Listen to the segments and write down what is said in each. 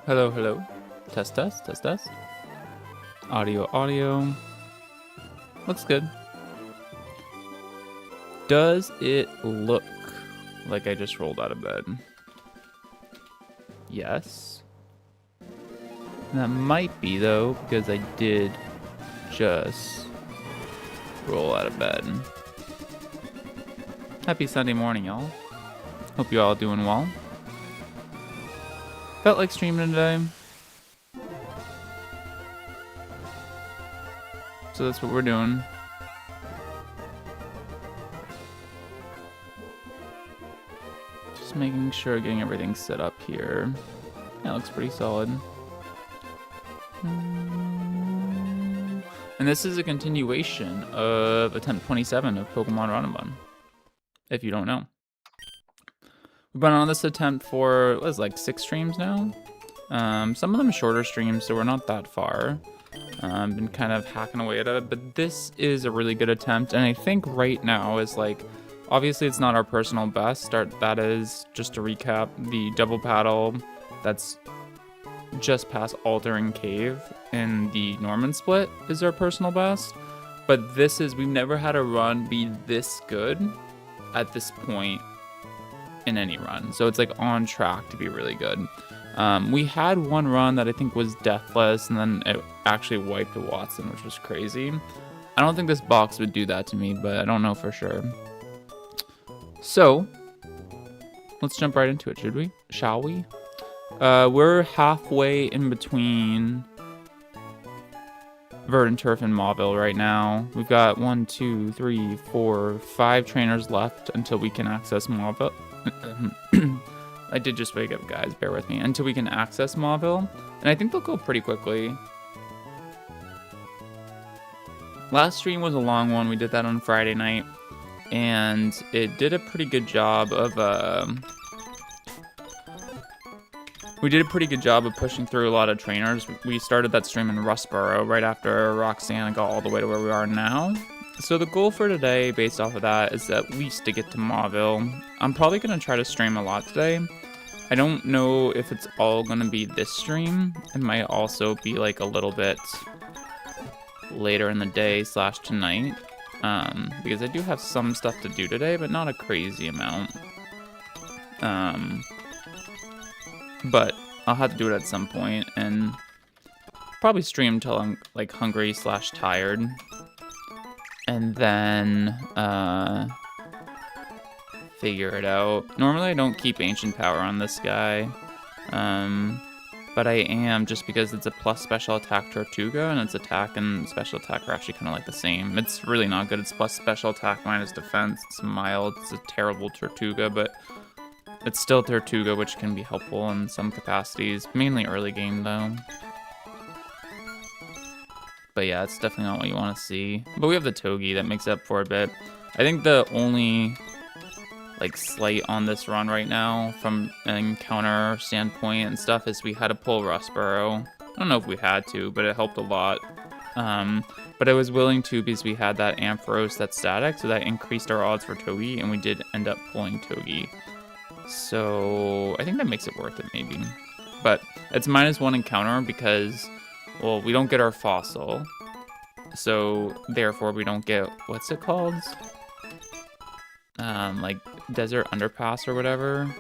Hello, hello. Test, test, test, test. Audio, audio. Looks good. Does it look like I just rolled out of bed? Yes. That might be, though, because I did just roll out of bed. Happy Sunday morning, y'all. Hope you all doing well. Felt like streaming today. So that's what we're doing. Just making sure, getting everything set up here. Yeah, looks pretty solid. And this is a continuation of attempt 27 of Pokémon Run Bun, if you don't know. We've been on this attempt for, what is it, like 6 streams now? Some of them shorter streams, so we're not that far. Been kind of hacking away at it, but this is a really good attempt, and I think right now is like, obviously it's not our personal best. That is, just to recap, the double paddle that's just past Altering Cave in the Norman split is our personal best. But this is, we've never had a run be this good at this point in any run. So it's like on track to be really good. We had one run that I think was deathless, and then it actually wiped a Watson, which was crazy. I don't think this box would do that to me, but I don't know for sure. So let's jump right into it, should we? Shall we? We're halfway in between Verdant Turf and Mauville right now. We've got 1, 2, 3, 4, 5 trainers left until we can access Mauville. I did just wake up, guys. Bear with me. Until we can access Mauville. And I think they'll go pretty quickly. Last stream was a long one. We did that on Friday night. And it did a pretty good job of... We did a pretty good job of pushing through a lot of trainers. We started that stream in Rustboro right after ROXANNE got all the way to where we are now. So the goal for today, based off of that, is at least to get to Mauville. I'm probably going to try to stream a lot today. I don't know if it's all going to be this stream. It might also be like a little bit later in the day / tonight. Because I do have some stuff to do today, but not a crazy amount. But I'll have to do it at some point, and probably stream until I'm like hungry / tired. And then figure it out. Normally I don't keep Ancient Power on this guy. But I am, just because it's a plus special attack Tortuga, and its attack and special attack are actually kind of like the same. It's really not good. It's plus special attack minus defense. It's mild. It's a terrible Tortuga, but it's still Tortuga, which can be helpful in some capacities. Mainly early game, though. But yeah, it's definitely not what you want to see. But we have the Togi that makes up for a bit. I think the only like slight on this run right now from an encounter standpoint and stuff is we had to pull Rustboro. I don't know if we had to, but it helped a lot. But I was willing to because we had that Ampharos that's static, so that increased our odds for Togi, and we did end up pulling Togi. So I think that makes it worth it, maybe. But it's -1 encounter because, well, we don't get our fossil. So therefore we don't get, what's it called? Like Desert Underpass or whatever.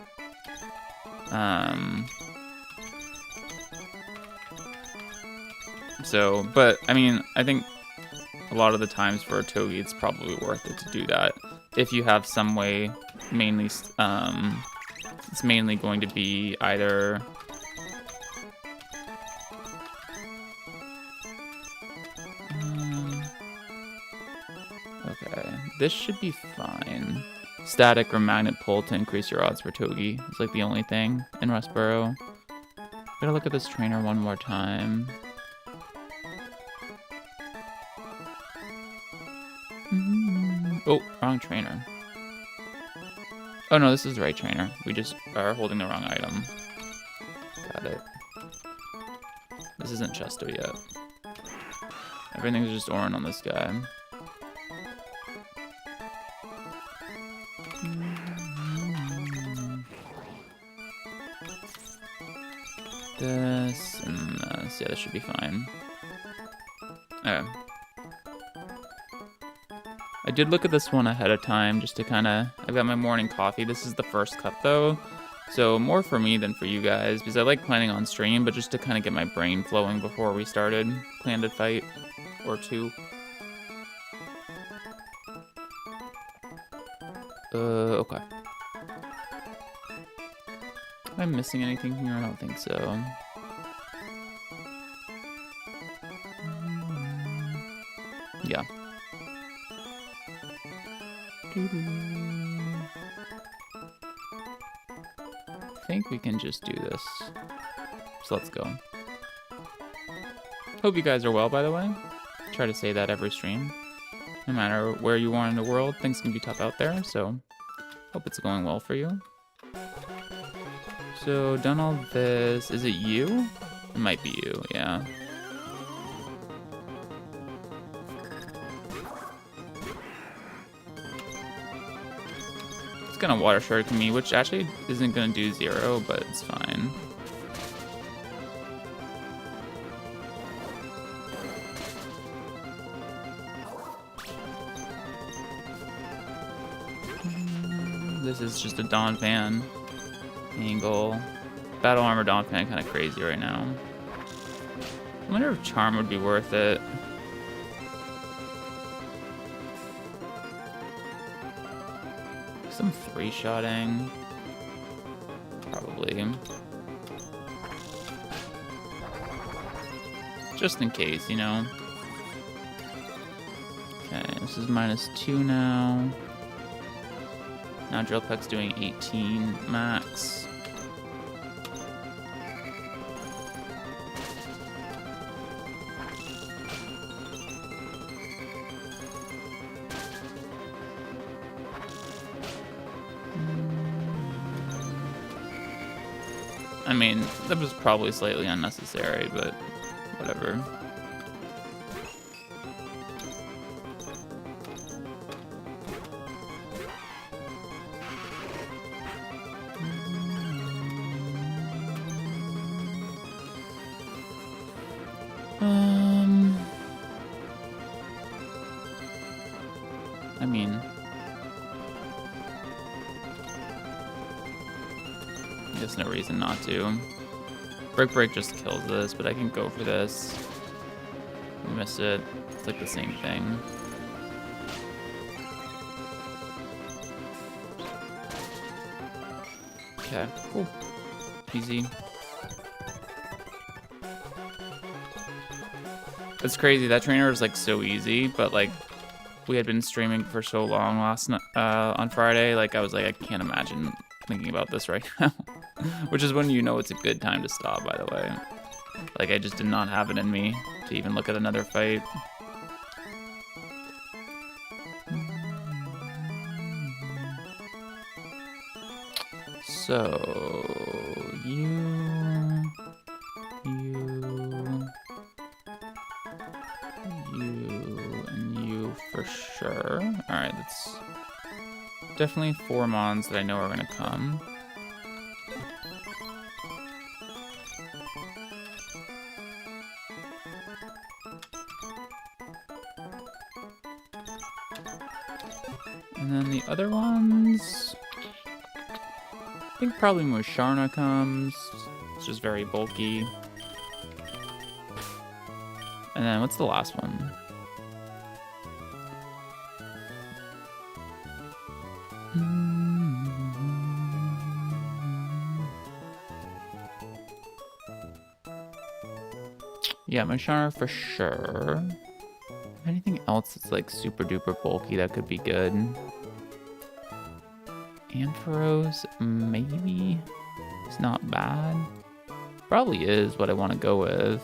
So, but I mean, I think a lot of the times for a Togi, it's probably worth it to do that. If you have some way, mainly, it's mainly going to be either okay, this should be fine. Static or magnet pull to increase your odds for Togi. It's like the only thing in Rustboro. Gotta look at this trainer one more time. Oh, wrong trainer. Oh no, this is the right trainer. We just are holding the wrong item. Got it. This isn't Chesto yet. Everything's just Orin on this guy. this and this. Yeah, this should be fine. Okay. I did look at this one ahead of time just to kind of... I got my morning coffee. This is the first cup, though. So more for me than for you guys, because I like planning on stream, but just to kind of get my brain flowing before we started. Planned a fight or two. Okay. Am I missing anything here? I don't think so. Yeah. I think we can just do this. So let's go. Hope you guys are well, by the way. Try to say that every stream. No matter where you are in the world, things can be tough out there, so hope it's going well for you. So, done all this. Is it you? It might be you, yeah. It's gonna water strike me, which actually isn't gonna do 0, but it's fine. This is just a Dawn Fan angle. Battle Armor Dawn Fan kind of crazy right now. I wonder if Charm would be worth it. Some 3-shotting. Probably. Just in case, you know. Okay, this is -2 now. Now Drill Peck's doing 18 max. I mean, that was probably slightly unnecessary, but whatever. I mean, there's no reason not to. Break just kills this, but I can go for this. Miss it. It's like the same thing. Okay, cool. Easy. It's crazy. That trainer is like so easy, but like we had been streaming for so long last on Friday. Like I was like, I can't imagine thinking about this right now. Which is when you know it's a good time to stop, by the way. Like I just did not have it in me to even look at another fight. So you and you for sure. Alright, that's definitely 4 mons that I know are gonna come. And then the other ones, I think probably Musharna comes. It's just very bulky. And then what's the last one? Yeah, Musharna for sure. Anything else that's like super duper bulky that could be good? Ampharos, maybe? It's not bad. Probably is what I want to go with.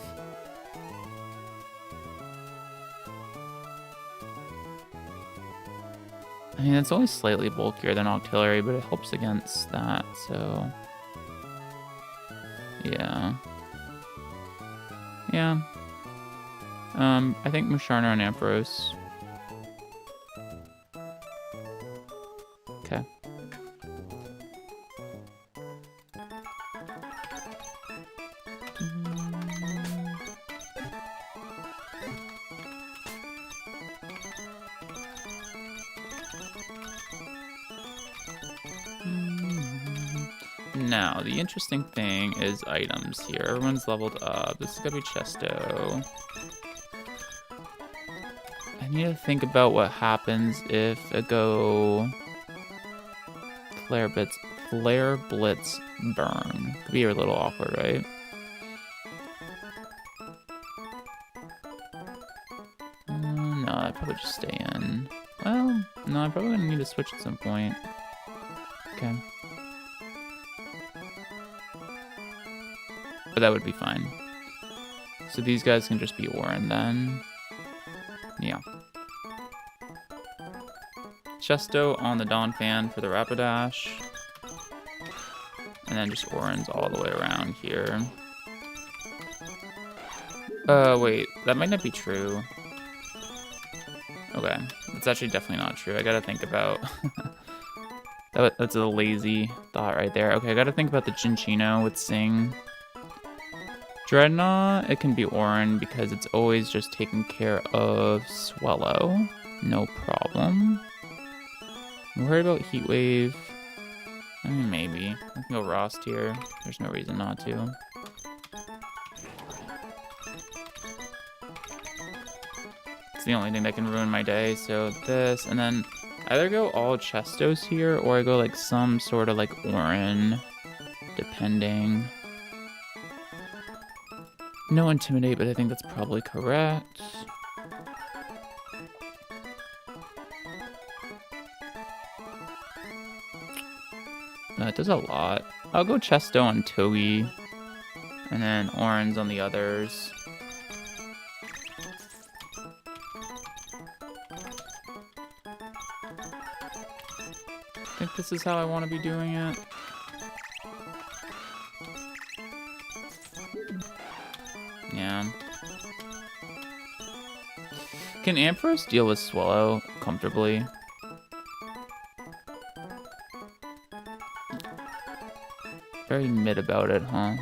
I mean, it's only slightly bulkier than Octillery, but it helps against that, so... yeah. Yeah. I think Musharna and Ampharos. Okay. Now, the interesting thing is items here. Everyone's leveled up. This is gonna be Chesto. I need to think about what happens if I go Flare Blitz Burn. Could be a little awkward, right? No, I'd probably just stay in. Well, no, I'm probably gonna need to switch at some point. Okay. But that would be fine. So these guys can just be Orin then. Yeah. Chesto on the Dawn Fan for the Rapidash. And then just Orin's all the way around here. Wait, that might not be true. Okay, that's actually definitely not true. I gotta think about... That's a lazy thought right there. Okay, I gotta think about the Cinccino with Sing. Dreadnought, it can be Orin because it's always just taking care of Swellow. No problem. I'm worried about Heat Wave. I mean, maybe. I can go Rost here. There's no reason not to. It's the only thing that can ruin my day, so this, and then either go all Chestos here, or I go like some sort of like Orin, depending. No Intimidate, but I think that's probably correct. It does a lot. I'll go Chesto on Togi, and then Orin's on the others. I think this is how I want to be doing it. Yeah. Can Ampharos deal with Swellow comfortably? Very mid about it, huh?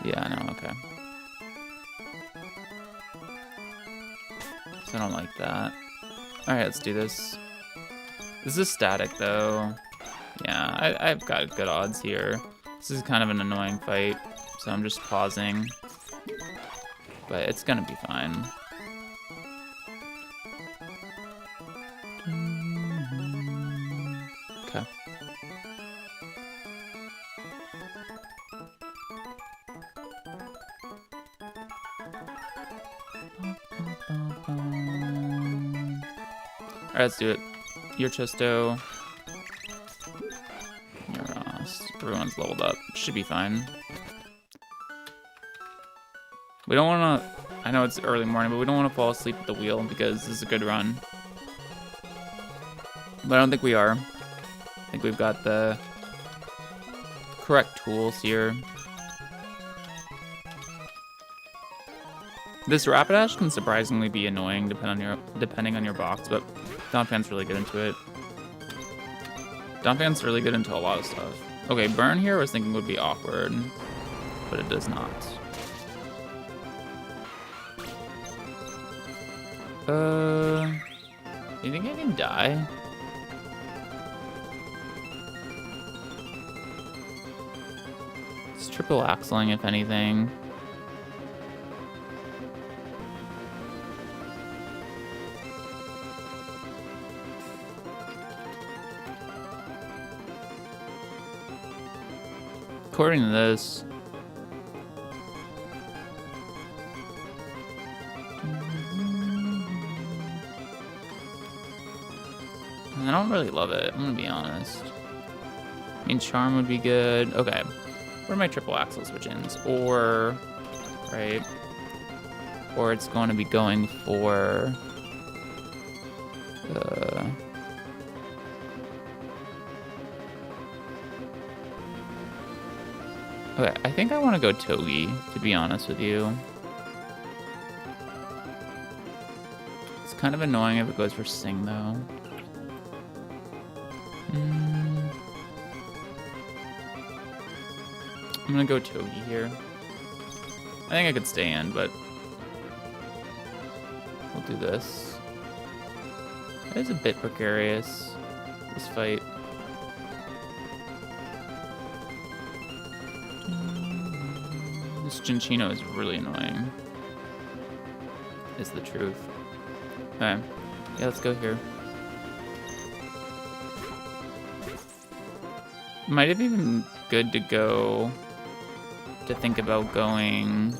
Yeah, no, okay. So I don't like that. Alright, let's do this. This is static, though. Yeah, I've got good odds here. This is kind of an annoying fight, so I'm just pausing. But it's gonna be fine. Okay. Alright, let's do it. Your Chesto. Your Ross. Everyone's leveled up. Should be fine. We don't want to... I know it's early morning, but we don't want to fall asleep at the wheel because this is a good run. But I don't think we are. I think we've got the correct tools here. This Rapidash can surprisingly be annoying depending on your box, but Donphan's really good into it. Donphan's really good into a lot of stuff. Okay, Burn here I was thinking would be awkward, but it does not. Do you think I can die? It's triple axling, if anything. According to this, I don't really love it, I'm gonna be honest. I mean, Charm would be good. Okay, what are my triple axle switch-ins? Or, right? Or it's going to be going for... Okay, I think I want to go Togi, to be honest with you. It's kind of annoying if it goes for Sing, though. I'm gonna go Togi here. I think I could stay in, but we'll do this. It is a bit precarious, this fight. This Cinchino is really annoying. Is the truth. Okay. Yeah, let's go here. Might have even been good to go to think about going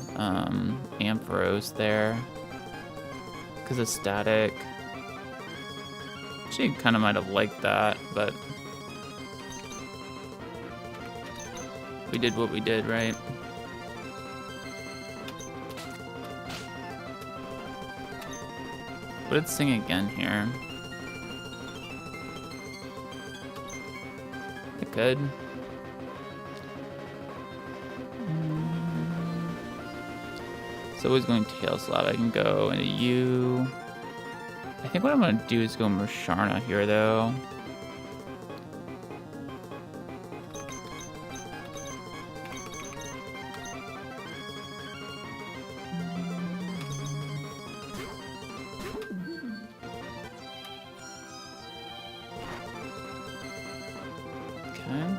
Ampharos there. Because of static. Actually, kind of might have liked that, but we did what we did, right? But let's sing again here. It could. It's always going tail slap. I can go into you. I think what I'm gonna do is go Musharna here, though. Okay.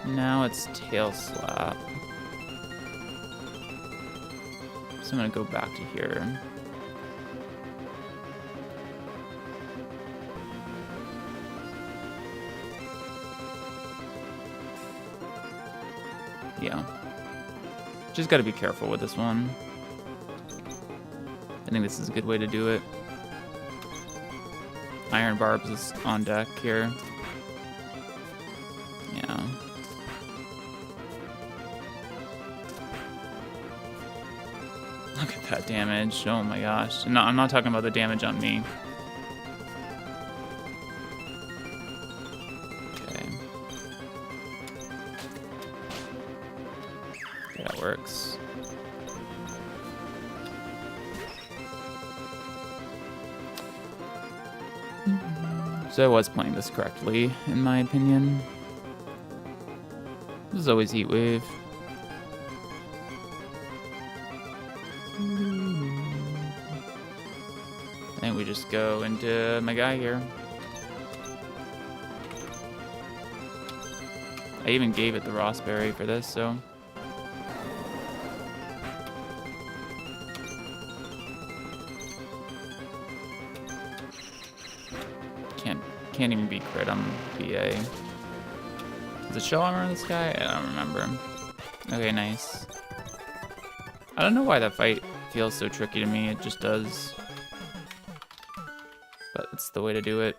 Now it's tail slap. So I'm gonna go back to here. Yeah. Just gotta be careful with this one. I think this is a good way to do it. Iron Barbs is on deck here. Yeah. Look at that damage. Oh my gosh. No, I'm not talking about the damage on me. Works. So I was playing this correctly, in my opinion. This is always Heat Wave. I think we just go into my guy here. I even gave it the Rossberry for this, so. Can't even be crit on BA. Is it shell armor on this guy? I don't remember. Okay, nice. I don't know why that fight feels so tricky to me. It just does. But it's the way to do it.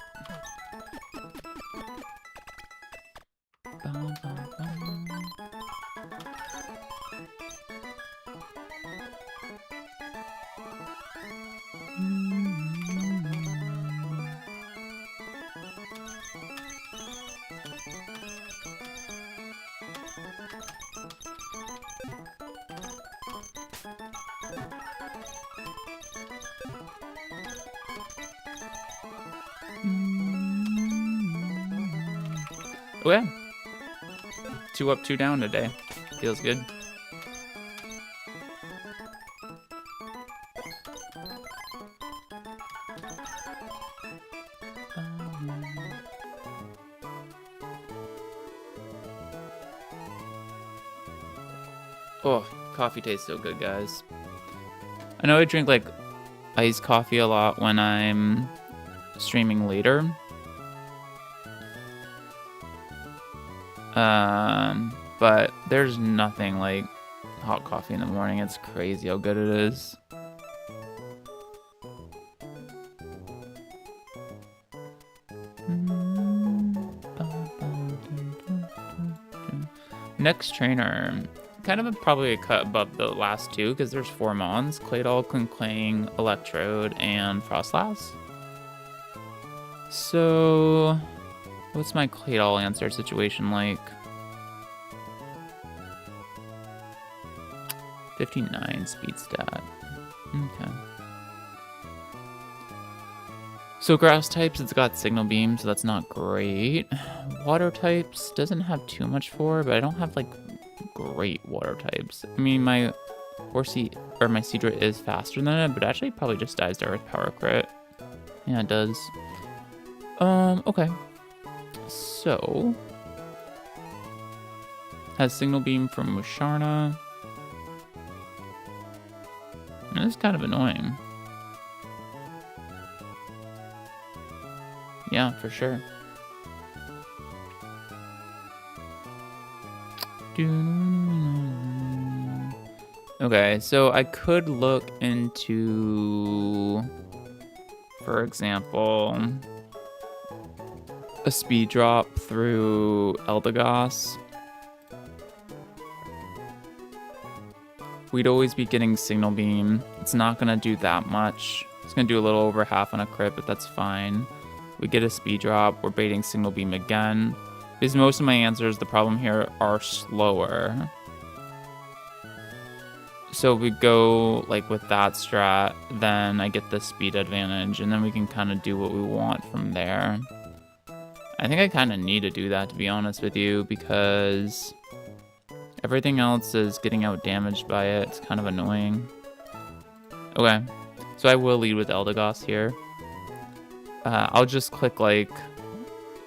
Oh yeah. 2 up, 2 down today. Feels good. Oh, coffee tastes so good, guys. I know I drink like iced coffee a lot when I'm streaming later. But there's nothing like hot coffee in the morning. It's crazy how good it is. Next trainer, kind of probably a cut above the last two because there's 4 Mons: Claydol, Klinklang, Electrode, and Frostlass. So, what's my Claydol answer situation like? 59 speed stat. Okay. So grass types, it's got Signal Beam, so that's not great. Water types doesn't have too much for, but I don't have like great water types. I mean, my Horsey or my Seadra is faster than it, but actually it probably just dies to Earth Power crit. Yeah, it does. Okay. So Has Signal Beam from Musharna. And it's kind of annoying. Yeah, for sure. Okay, so I could look into, for example, a speed drop through Eldegoss. We'd always be getting Signal Beam. It's not gonna do that much. It's gonna do a little over half on a crit, but that's fine. We get a speed drop, we're baiting Signal Beam again. Because most of my answers, the problem here, are slower. So if we go like with that strat, then I get the speed advantage, and then we can kind of do what we want from there. I think I kind of need to do that, to be honest with you, because everything else is getting out damaged by it. It's kind of annoying. Okay, so I will lead with Eldegoss here. I'll just click like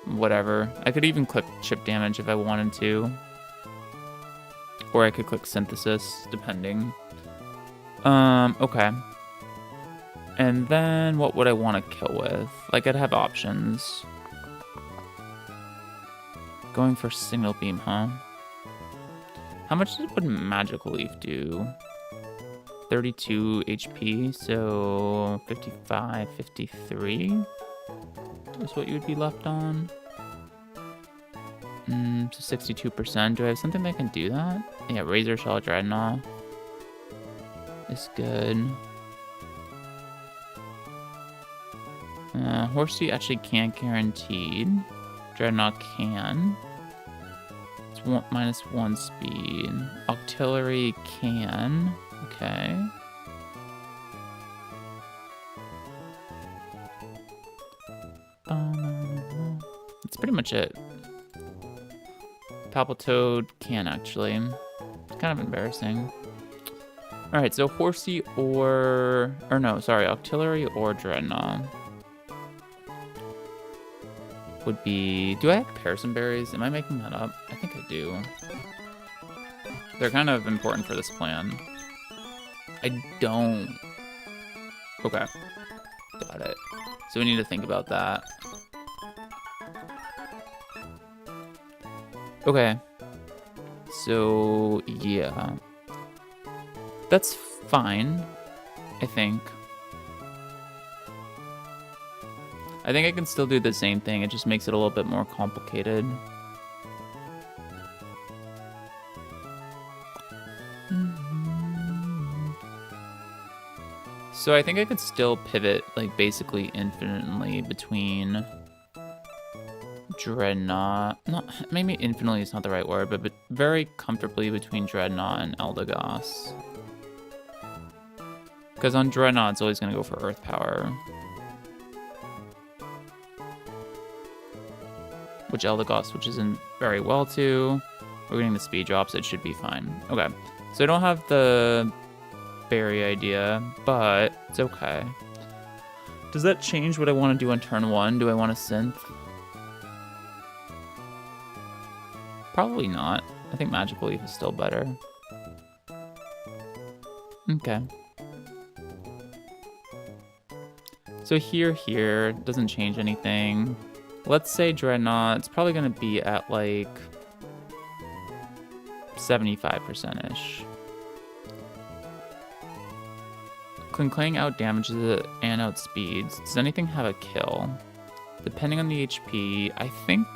whatever. I could even click chip damage if I wanted to. Or I could click synthesis, depending. Okay. And then what would I want to kill with? Like, I'd have options. Going for Signal Beam, huh? How much would Magical Leaf do? 32 HP, so 55, 53 is what you would be left on. So 62%. Do I have something that can do that? Yeah, Razor Shell Dreadnought is good. Horsey actually can't guaranteed. Dreadnought can. It's -1 speed. Octillery can. Okay. That's pretty much it. Palpitoad can actually. It's kind of embarrassing. Alright, so Horsey or no, sorry, Octillery or Dreadnought would be... Do I have Parison Berries? Am I making that up? I think I do. They're kind of important for this plan. I don't. Okay. Got it. So we need to think about that. Okay. So, yeah. That's fine, I think. I think I can still do the same thing. It just makes it a little bit more complicated. So I think I could still pivot, like, basically infinitely between Dreadnought. Not, maybe infinitely is not the right word, but very comfortably between Dreadnought and Eldegoss. Because on Dreadnought, it's always going to go for Earth Power. Which Eldegoss switches in very well to. We're getting the speed drops, so it should be fine. Okay, so I don't have the berry idea, but it's okay. Does that change what I want to do on turn 1? Do I want to synth? Probably not. I think Magical Leaf is still better. Okay. So here doesn't change anything. Let's say Dreadnought, it's probably going to be at like 75%-ish. Clang out damages it and outspeeds. Does anything have a kill? Depending on the HP, I think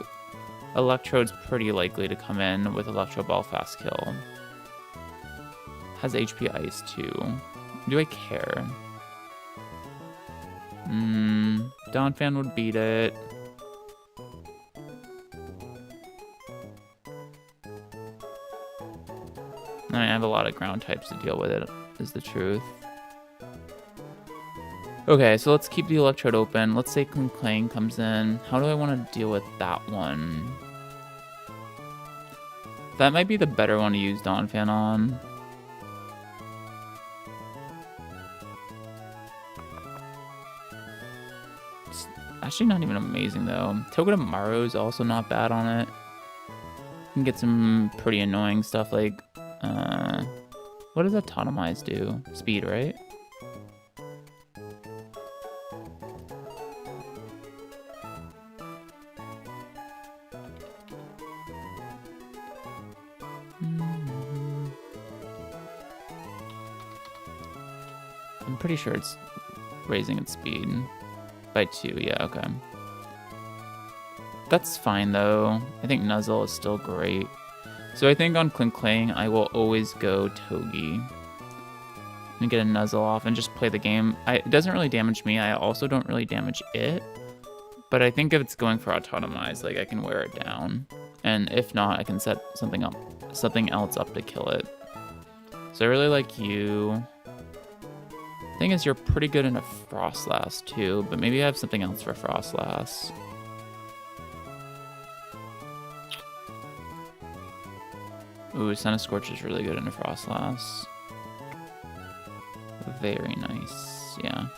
Electrode's pretty likely to come in with Electro Ball fast kill. Has HP Ice too. Do I care? Donphan would beat it. I have a lot of ground types to deal with it, is the truth. Okay, so let's keep the Electrode open. Let's say Clang comes in. How do I want to deal with that one? That might be the better one to use Donphan on. It's actually not even amazing, though. Togedemaru is also not bad on it. can get some pretty annoying stuff like, what does Autotomize do? Speed, right? I'm pretty sure it's raising its speed by 2. Yeah, okay. That's fine though. I think Nuzzle is still great. So I think on Klinklang, I will always go Togi and get a Nuzzle off and just play the game. It doesn't really damage me. I also don't really damage it. But I think if it's going for Autotomize, like I can wear it down. And if not, I can set something else up to kill it. So I really like you. Thing is, you're pretty good in a Frostlass too, but maybe I have something else for Frostlass. Ooh, Scorch is really good in a Frostlass. Very nice, yeah.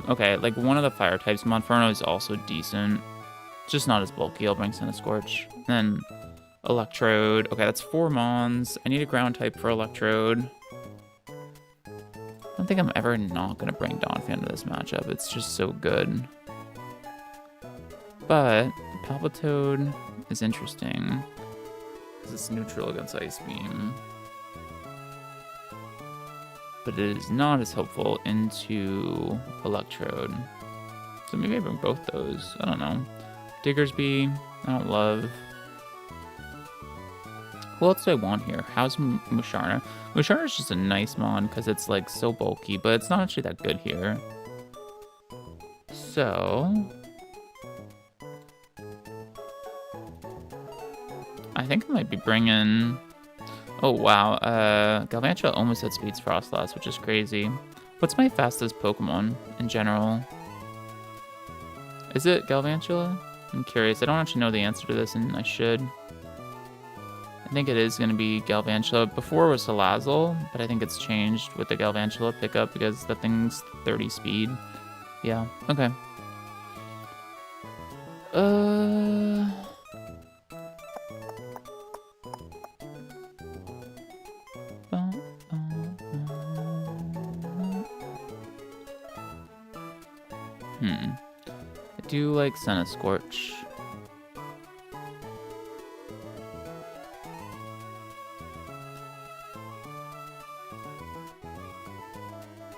Okay, like one of the fire types, Monferno is also decent. Just not as bulky. I'll bring Scorch. Then Electrode. Okay, that's 4 Mons. I need a ground type for Electrode. I don't think I'm ever not going to bring Donphan to this matchup. It's just so good. But Palpitoad is interesting because it's neutral against Ice Beam. But it is not as helpful into Electrode. So maybe I bring both those. I don't know. Diggersby, I don't love. Who else do I want here? How's Musharna? Musharna is just a nice mon because it's like so bulky, but it's not actually that good here. So I think I might be bringing. Oh wow, Galvantula almost outspeeds Frostlass, which is crazy. What's my fastest Pokemon in general? Is it Galvantula? I'm curious. I don't actually know the answer to this, and I should. I think it is going to be Galvantula. Before it was Salazzle, but I think it's changed with the Galvantula pickup because the thing's 30 speed. Yeah, okay. I do like Scorch.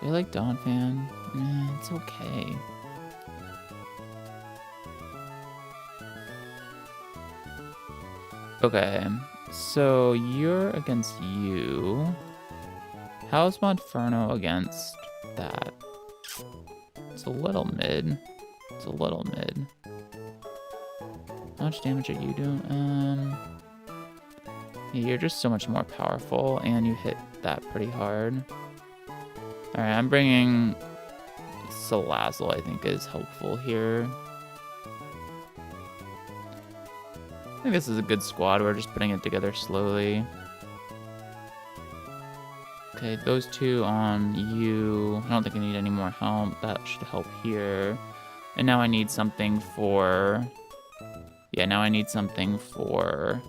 I like Donphan. It's okay. Okay, so you're against you. How's Monferno against that? It's a little mid. It's a little mid. How much damage are you doing? Yeah, you're just so much more powerful, and you hit that pretty hard. Alright, I'm bringing Salazzle, I think, is helpful here. I think this is a good squad. We're just putting it together slowly. Okay, those two on you. I don't think I need any more help. That should help here. And now I need something for... Yeah, now I need something for...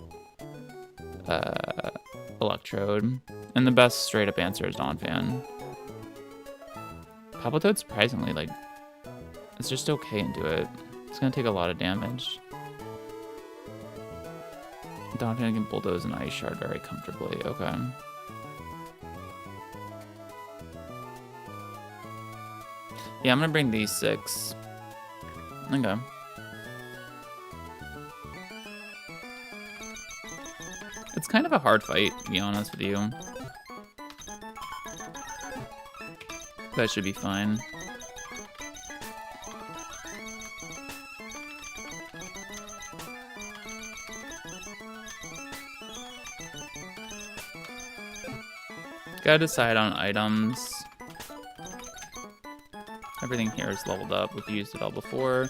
Electrode. And the best straight-up answer is Donphan. Palpitoad, surprisingly, like, it's just okay into it. It's gonna take a lot of damage. Donphan can bulldoze an Ice Shard very comfortably. Okay. Yeah, I'm gonna bring these 6. Okay. It's kind of a hard fight, to be honest with you. That should be fine. Gotta decide on items. Everything here is leveled up. We've used it all before.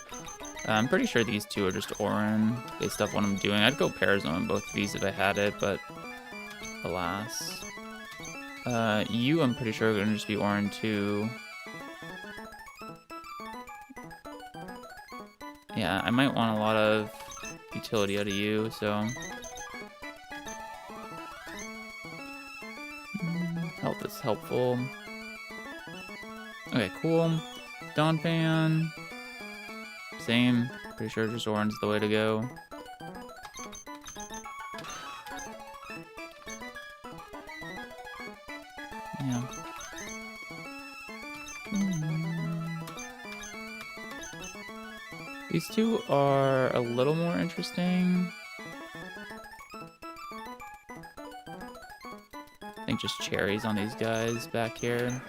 I'm pretty sure these two are just Orin, based off what I'm doing. I'd go Parasol on both of these if I had it, but alas. You, I'm pretty sure, are going to just be Orin too. Yeah, I might want a lot of utility out of you, so. Health is helpful. Okay, cool. Donphan. Same. Pretty sure just orange is the way to go. Yeah. These two are a little more interesting. I think just cherries on these guys back here.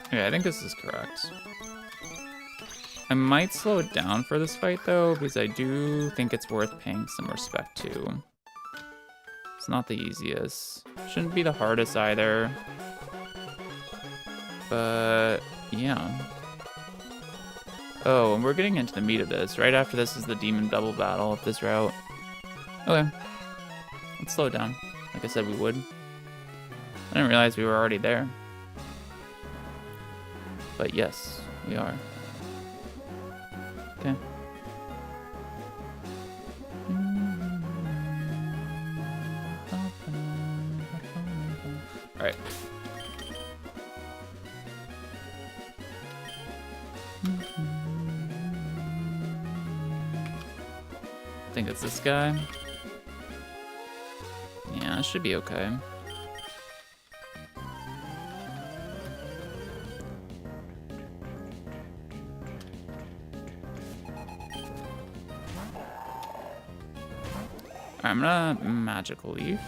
Okay, I think this is correct. I might slow it down for this fight though, because I do think it's worth paying some respect to. It's not the easiest. Shouldn't be the hardest either. But yeah. Oh, and we're getting into the meat of this. Right after this is the demon double battle of this route. Okay. Let's slow it down. Like I said we would. I didn't realize we were already there. But yes, we are. Okay. Alright. I think it's this guy. Yeah, it should be okay. I'm gonna Magical Leaf.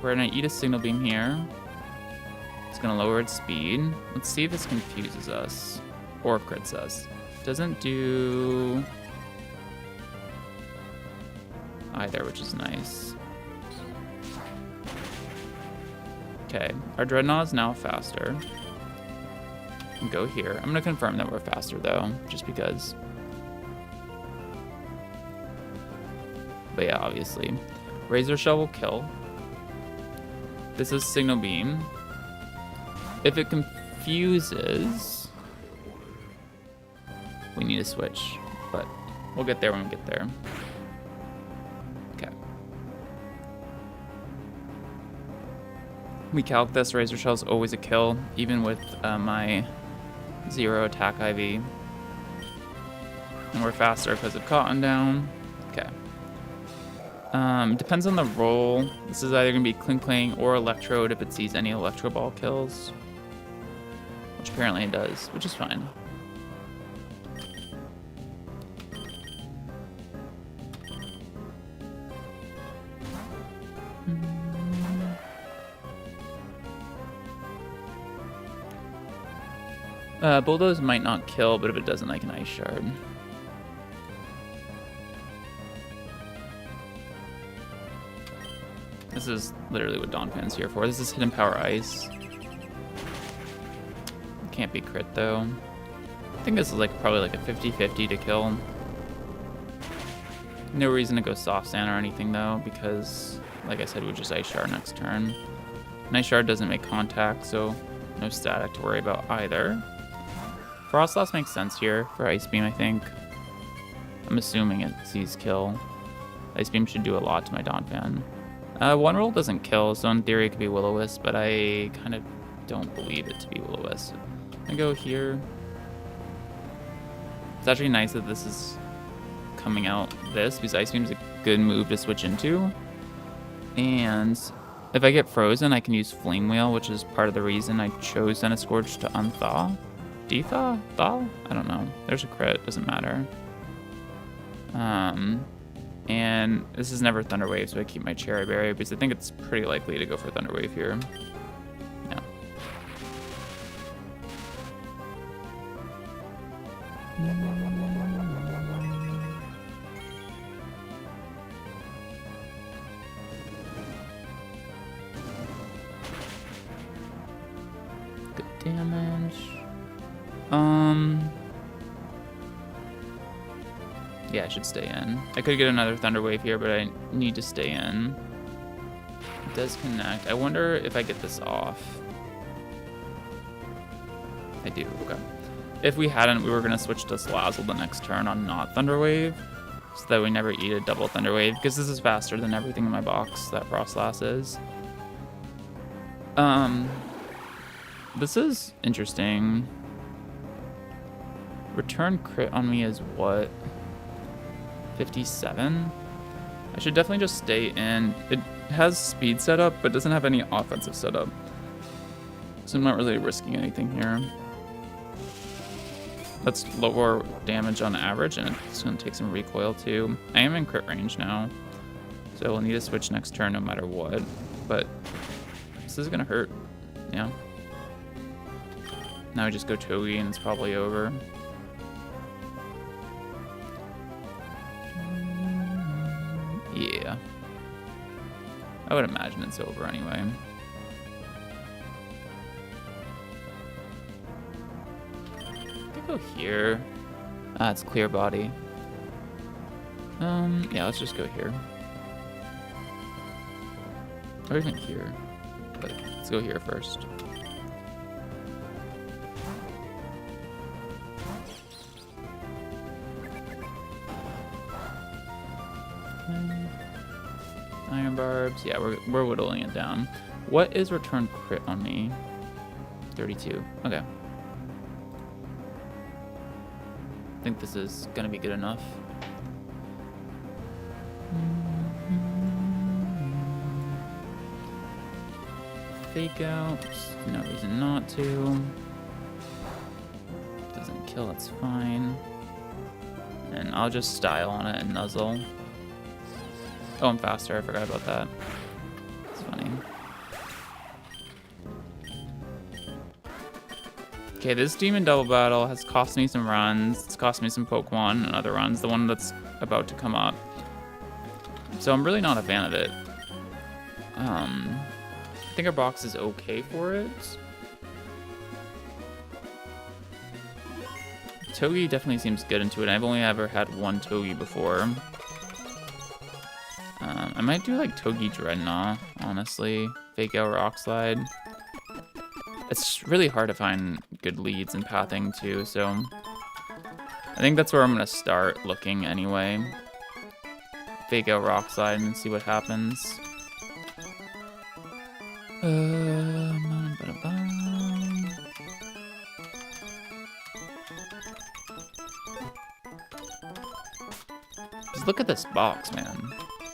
We're gonna eat a Signal Beam here. It's gonna lower its speed. Let's see if this confuses us. Or crits us. Doesn't do either, which is nice. Okay, our Dreadnought is now faster. And go here. I'm gonna confirm that we're faster though, just because. But yeah, obviously. Razor Shell will kill. This is Signal Beam. If it confuses, we need to switch. But we'll get there when we get there. Okay. We calc this. Razor Shell is always a kill, even with my 0 attack IV. And we're faster because of Cotton Down. Okay. Depends on the roll. This is either going to be Clink Clang or Electrode if it sees any Electro Ball kills. Which apparently it does, which is fine. Bulldoze might not kill, but if it doesn't, I can Ice Shard. This is literally what Donphan's here for. This is Hidden Power Ice. Can't be crit though. I think this is like probably like a 50-50 to kill. No reason to go Soft Sand or anything though, because like I said, we just Ice Shard next turn. And Ice Shard doesn't make contact, so no static to worry about either. Frost Loss makes sense here for Ice Beam, I think. I'm assuming it sees kill. Ice Beam should do a lot to my Donphan. One roll doesn't kill, so in theory it could be Will-O-Wisp, but I kind of don't believe it to be Will-O-Wisp. I go here. It's actually nice that this is coming out this, because Ice Beam is a good move to switch into. And if I get frozen, I can use Flame Wheel, which is part of the reason I chose Zenith Scourge to unthaw. Dethaw? Thaw? I don't know. There's a crit, doesn't matter. And this is never Thunder Wave, so I keep my Cherry Berry, because I think it's pretty likely to go for Thunder Wave here. Yeah. Good damage. Yeah, I should stay in. I could get another Thunder Wave here, but I need to stay in. It does connect. I wonder if I get this off. I do, okay. If we hadn't, we were going to switch to Salazzle the next turn on not Thunder Wave, so that we never eat a double Thunder Wave, because this is faster than everything in my box that Frostlass is. This is interesting. Return crit on me is what? 57? I should definitely just stay in. It has speed setup, but doesn't have any offensive setup. So I'm not really risking anything here. That's lower damage on average, and it's going to take some recoil too. I am in crit range now, so we'll need to switch next turn no matter what. But this is going to hurt. Yeah. Now we just go Togi, and it's probably over. Yeah. I would imagine it's over anyway. Go here. It's clear body. Yeah, let's just go here. Or even here. But let's go here first. Iron barbs. Yeah, we're whittling it down. What is return crit on me? 32. Okay. I think this is gonna be good enough. Fake out. No reason not to. Doesn't kill, that's fine. And I'll just style on it and nuzzle. Oh, I'm faster. I forgot about that. It's funny. Okay, this Demon Double Battle has cost me some runs. It's cost me some Pokemon and other runs. The one that's about to come up. So I'm really not a fan of it. I think our box is okay for it. Togi definitely seems good into it. I've only ever had one Togi before. I might do like Togi Dreadnought, honestly. Fake out Rock Slide. It's really hard to find good leads in pathing too, so I think that's where I'm gonna start looking anyway. Fake out Rock Slide and see what happens. Just look at this box, man.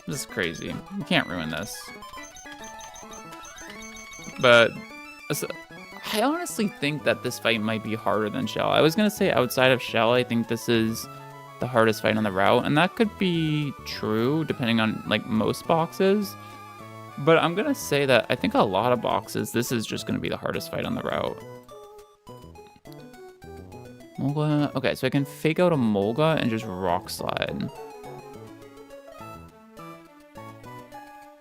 This is crazy. You can't ruin this. But I honestly think that this fight might be harder than Shell. I was going to say outside of Shell, I think this is the hardest fight on the route. And that could be true depending on like most boxes. But I'm going to say that I think a lot of boxes, this is just going to be the hardest fight on the route. Molga. Okay, so I can fake out a Molga and just Rock Slide.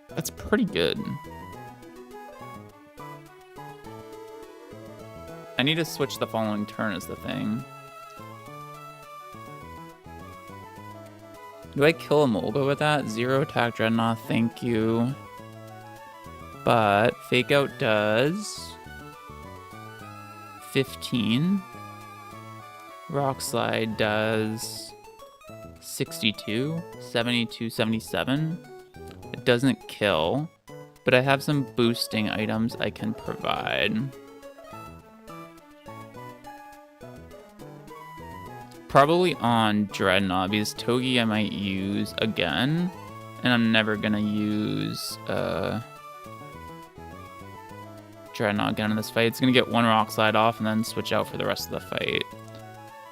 That's pretty good. I need to switch the following turn is the thing. Do I kill a Molga with that? 0 attack Dreadnought, thank you. But Fake Out does 15. Rock Slide does 62, 72, 77. It doesn't kill, but I have some boosting items I can provide. Probably on Dreadnought, because Togi I might use again, and I'm never gonna use Dreadnought again in this fight. It's gonna get one Rock Slide off and then switch out for the rest of the fight.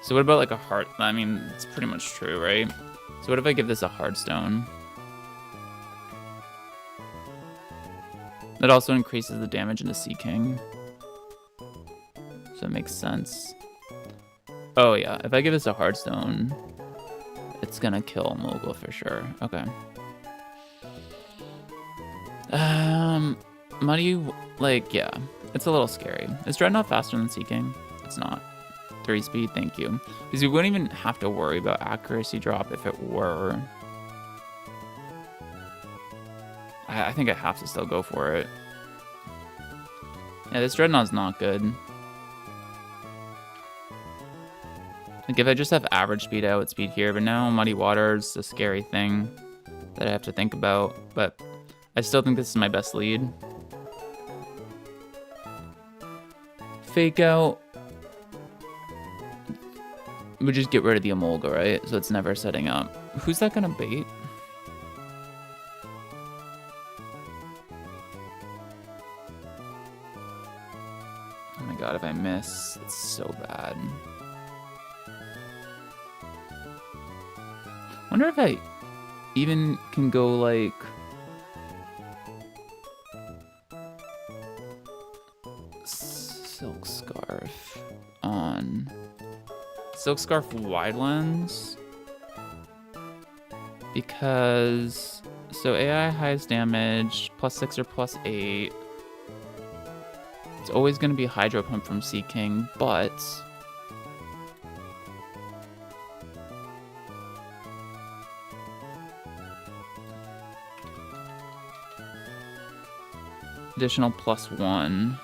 So what about like a heart? I mean, it's pretty much true, right? So what if I give this a Hardstone? That also increases the damage into Sea King. So it makes sense. Oh yeah, if I give this a Hardstone, it's gonna kill Mogul for sure. Okay. Muddy, like, yeah. It's a little scary. Is Dreadnought faster than Sea King? It's not. 3 speed, thank you. Because we wouldn't even have to worry about accuracy drop if it were. I think I have to still go for it. Yeah, this Dreadnought's not good. Like if I just have average speed, I would speed here, but now Muddy Water's a scary thing that I have to think about, but I still think this is my best lead. Fake Out. We just get rid of the Emolga, right? So it's never setting up. Who's that gonna bait? Oh my god, if I miss, it's so bad. Wonder if I even can go like... Silk Scarf on... Silk Scarf Wide Lens? Because... So AI highest damage, +6 or +8. It's always going to be Hydro Pump from Sea King, but... Additional +1.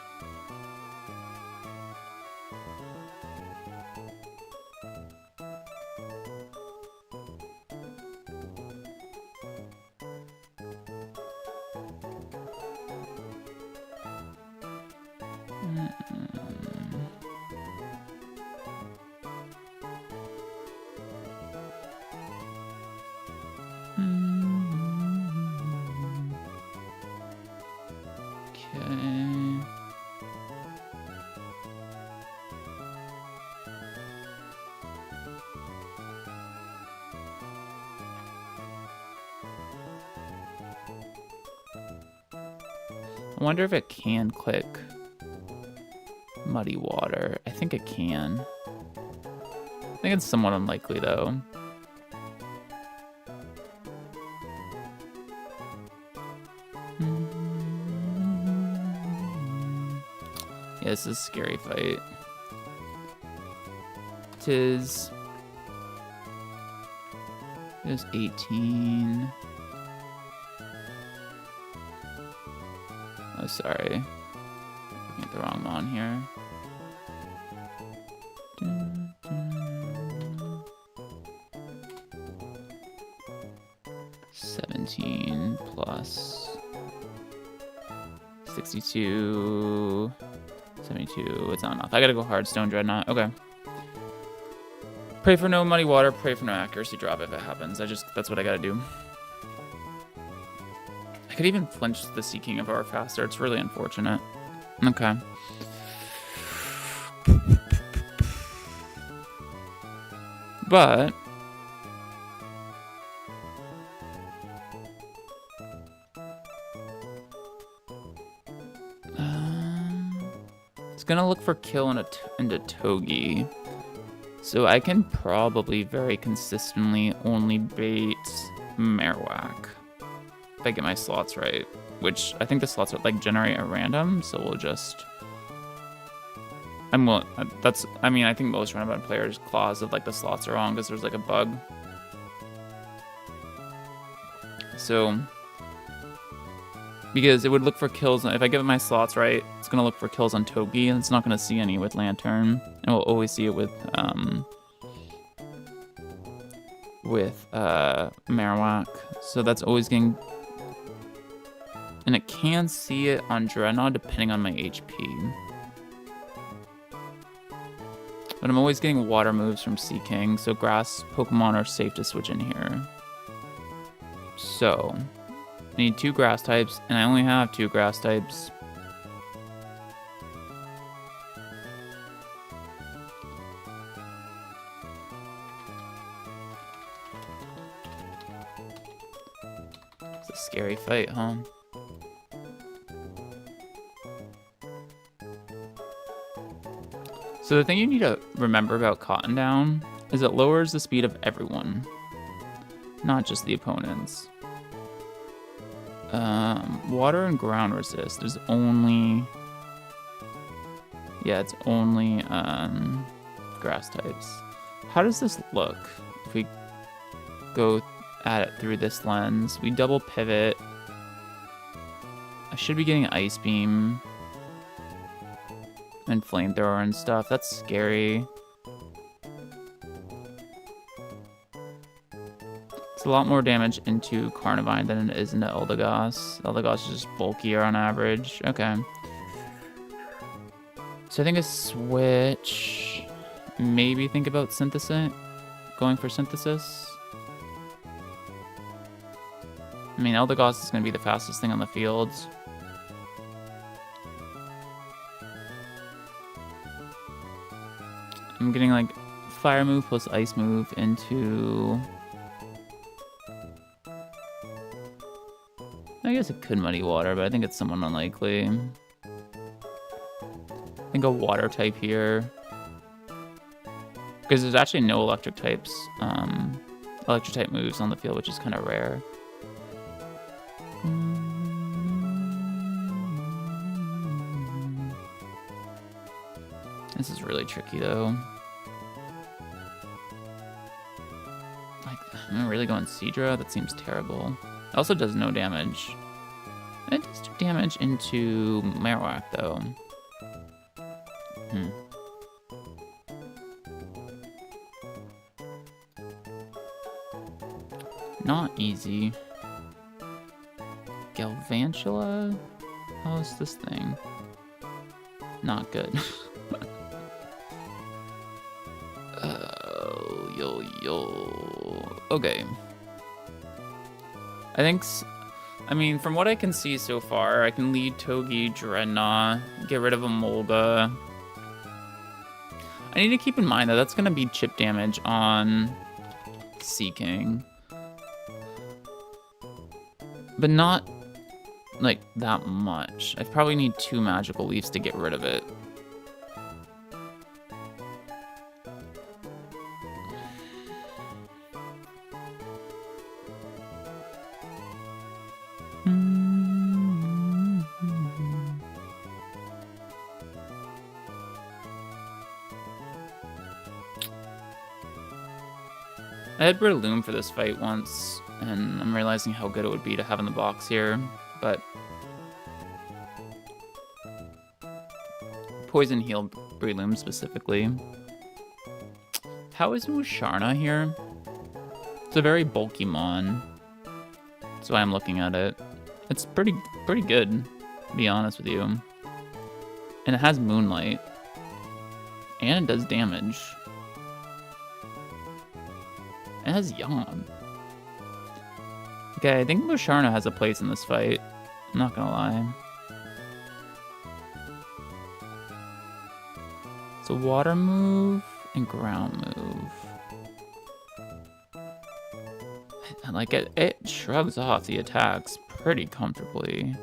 I wonder if it can click Muddy Water. I think it can. I think it's somewhat unlikely though. Yeah, this is a scary fight. It is 18. Oh, sorry. Looking at the wrong mon here. 17 plus 62. 72. It's not enough. I gotta go Hardstone Dreadnought. Okay. Pray for no Muddy Water. Pray for no accuracy drop if it happens. That's what I gotta do. I could even flinch the Sea King of our faster. It's really unfortunate. Okay. But it's gonna look for kill into Togi. So I can probably very consistently only bait Marowak if I get my slots right, which I think the slots are like generate at random, so we'll just... I mean, I think most random players claws of like the slots are wrong because there's like a bug. So, because it would look for kills, if I give it my slots right, it's gonna look for kills on Togi, and it's not gonna see any with Lantern, and we'll always see it with Marowak. So that's always getting, and it can see it on Dreadnought depending on my HP. But I'm always getting water moves from Sea King, so grass Pokemon are safe to switch in here. So, I need 2 grass types, and I only have 2 grass types. It's a scary fight, huh? So the thing you need to remember about Cotton Down is it lowers the speed of everyone, not just the opponents. Water and ground resist. There's only... Yeah, it's only grass types. How does this look if we go at it through this lens? We double pivot. I should be getting Ice Beam and Flamethrower and stuff. That's scary. a lot more damage into Carnivine than it is into Eldegoss. Eldegoss is just bulkier on average. Okay. So I think a switch. Maybe think about Synthesis. Going for Synthesis. I mean, Eldegoss is going to be the fastest thing on the field. I'm getting like Fire move plus Ice move into... I guess it could Muddy Water, but I think it's somewhat unlikely. I think a Water type here. Because there's actually no electric types, electric type moves on the field, which is kind of rare. This is really tricky though. Like, am I really going Seadra? That seems terrible. It also does no damage. It does do damage into Marowak though. Not easy. Galvantula? How's this thing? Not good. Okay. I mean, from what I can see so far, I can lead Togi, Dreadnought, get rid of Emolga. I need to keep in mind that that's going to be chip damage on Seeking. But not, like, that much. I probably need 2 Magical Leafs to get rid of it. I had Breloom for this fight once, and I'm realizing how good it would be to have in the box here, but... Poison Heal Breloom specifically. How is Musharna here? It's a very bulky mon. That's why I'm looking at it. It's pretty good, to be honest with you. And it has Moonlight. And it does damage. It has Yawn. Okay, I think Musharna has a place in this fight. I'm not gonna lie. It's a water move and ground move. Like, it shrugs off the attacks pretty comfortably.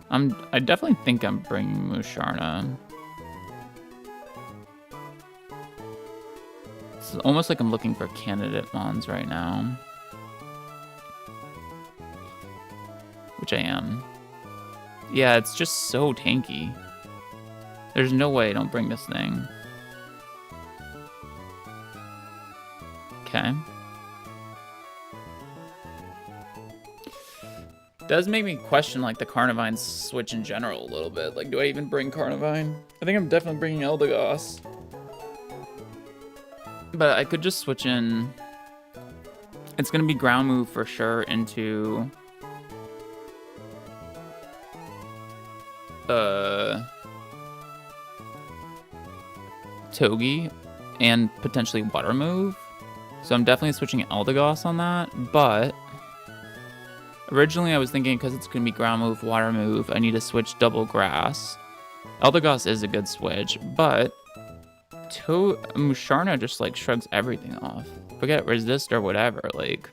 I definitely think I'm bringing Musharna. It's almost like I'm looking for candidate mons right now. Which I am. Yeah, it's just so tanky. There's no way I don't bring this thing. Okay. Does make me question, like, the Carnivine switch in general a little bit. Like, do I even bring Carnivine? I think I'm definitely bringing Eldegoss. But I could just switch in... It's going to be ground move for sure into... Togi. And potentially water move. So I'm definitely switching Eldegoss on that. But... Originally I was thinking because it's going to be ground move, water move, I need to switch double grass. Eldegoss is a good switch, but... Musharna just, like, shrugs everything off. Forget resist or whatever, like...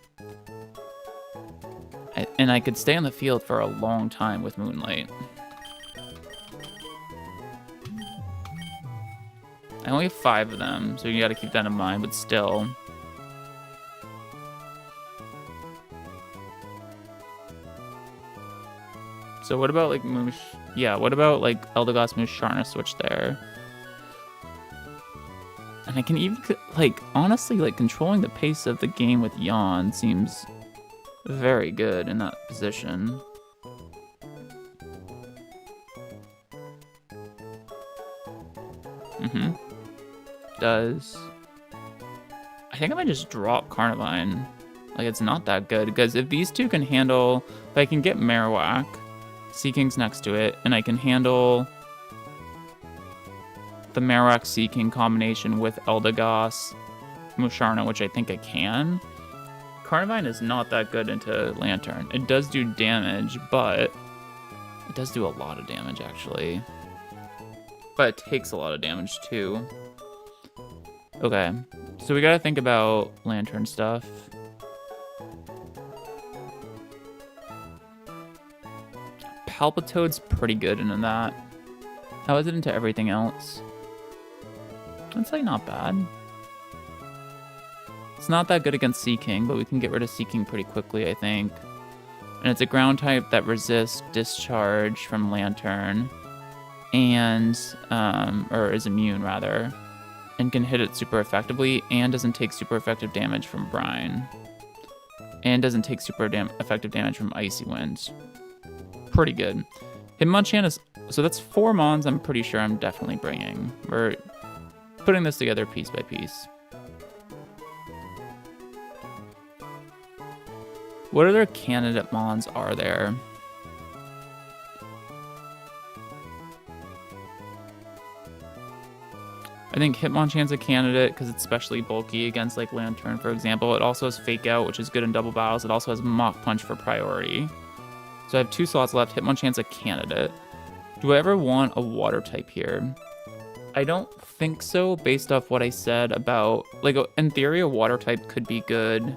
And I could stay on the field for a long time with Moonlight. I only have 5 of them, so you gotta keep that in mind, but still... So what about, like, what about, like, Eldegoss Musharna switch there? And I can even, like, honestly, like, controlling the pace of the game with Yawn seems very good in that position. Does. think I might just drop Carnivine. Like, it's not that good, because if these two can handle... If I can get Marowak, Sea King's next to it, and I can handle the Marowak Sea King combination with Eldegoss, Musharna, which I think I can. Carnivine is not that good into Lantern. It does do damage, but it does do a lot of damage, actually. But it takes a lot of damage, too. Okay, so we gotta think about Lantern stuff. Palpitoad's pretty good into that. How is it into everything else? I'd say not bad. It's not that good against Sea King, but we can get rid of Sea King pretty quickly, I think. And it's a ground type that resists Discharge from Lantern, and, or is immune, rather, and can hit it super effectively, and doesn't take super effective damage from Brine, and doesn't take super effective damage from Icy Wind. Pretty good. Hitmonchan is... So that's 4 Mons I'm pretty sure I'm definitely bringing. We're putting this together piece by piece. What other candidate Mons are there? I think Hitmonchan's a candidate because it's especially bulky against like Lantern, for example. It also has Fake Out, which is good in double battles. It also has Mach Punch for priority. So I have 2 slots left. Hitmonchan's a candidate. Do I ever want a water type here? I don't think so, based off what I said about... Like, in theory, a water type could be good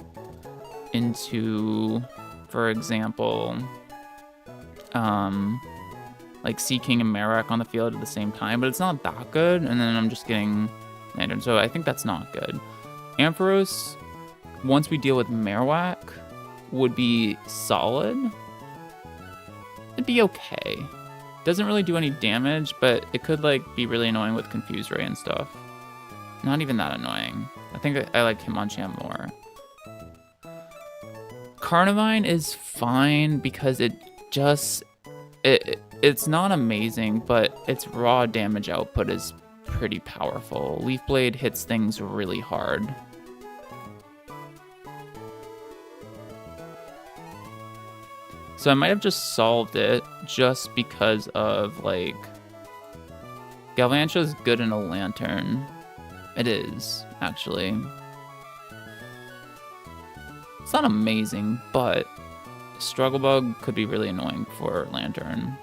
into, for example, like Sea King and Marowak on the field at the same time, but it's not that good, and then I'm just getting Lantern, so I think that's not good. Ampharos, once we deal with Marowak, would be solid. It'd be okay. Doesn't really do any damage, but it could like be really annoying with Confuse Ray and stuff. Not even that annoying. I think I like Hitmonchan more. Carnivine is fine because it just... It's not amazing, but its raw damage output is pretty powerful. Leaf Blade hits things really hard. So I might have just solved it just because of, like... Galvantula's good in a Lantern. It is, actually. It's not amazing, but Struggle Bug could be really annoying for Lantern.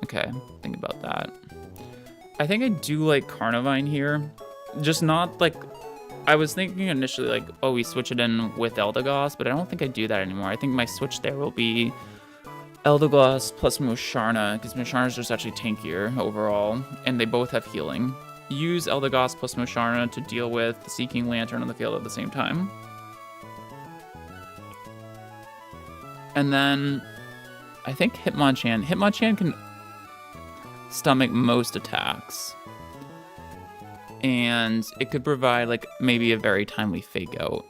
Okay, think about that. I think I do like Carnivine here. Just not like... I was thinking initially like, oh, we switch it in with Eldegoss, but I don't think I do that anymore. I think my switch there will be Eldegoss plus Musharna, because Musharna's just actually tankier overall, and they both have healing. Use Eldegoss plus Musharna to deal with the Sea King Lantern on the field at the same time. And then I think Hitmonchan. Hitmonchan can stomach most attacks. And it could provide like maybe a very timely Fake Out.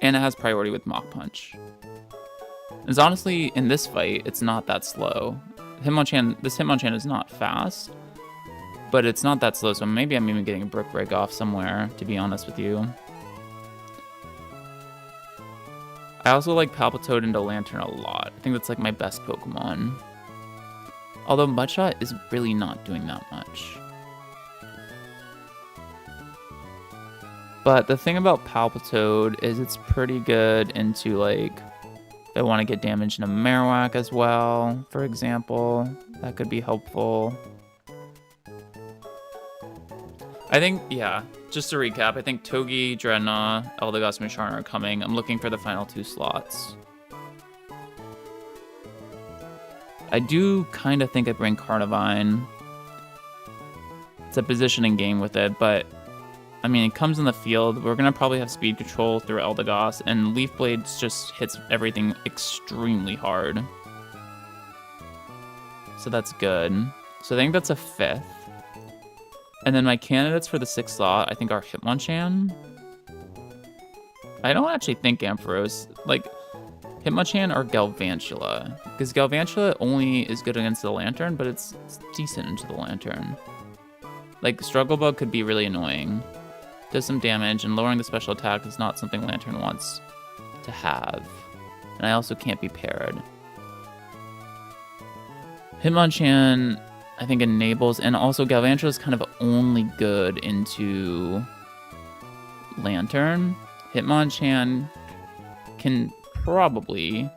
And it has priority with Mach Punch. It's honestly, in this fight, it's not that slow. This Hitmonchan is not fast, but it's not that slow, so maybe I'm even getting a Brick Break off somewhere, to be honest with you. I also like Palpitoad into Lantern a lot. I think that's like my best Pokemon. Although Mudshot is really not doing that much. But the thing about Palpitoad is it's pretty good into like, if I want to get damage into Marowak as well, for example. That could be helpful. I think, yeah, just to recap, I think Togi, Dreadnought, Eldegoss, Musharna are coming. I'm looking for the final 2 slots. I do kind of think I bring Carnivine. It's a positioning game with it, but I mean, it comes in the field. We're going to probably have speed control through Eldegoss, and Leaf Blades just hits everything extremely hard. So that's good. So I think that's a 5th. And then my candidates for the 6th slot, I think, are Hitmonchan. I don't actually think Ampharos. Like, Hitmonchan or Galvantula. Because Galvantula only is good against the Lantern, but it's decent into the Lantern. Like, Struggle Bug could be really annoying. Does some damage, and lowering the special attack is not something Lantern wants to have. And I also can't be paired. Hitmonchan, I think, enables, and also Galvantula is kind of only good into Lantern. Hitmonchan can probably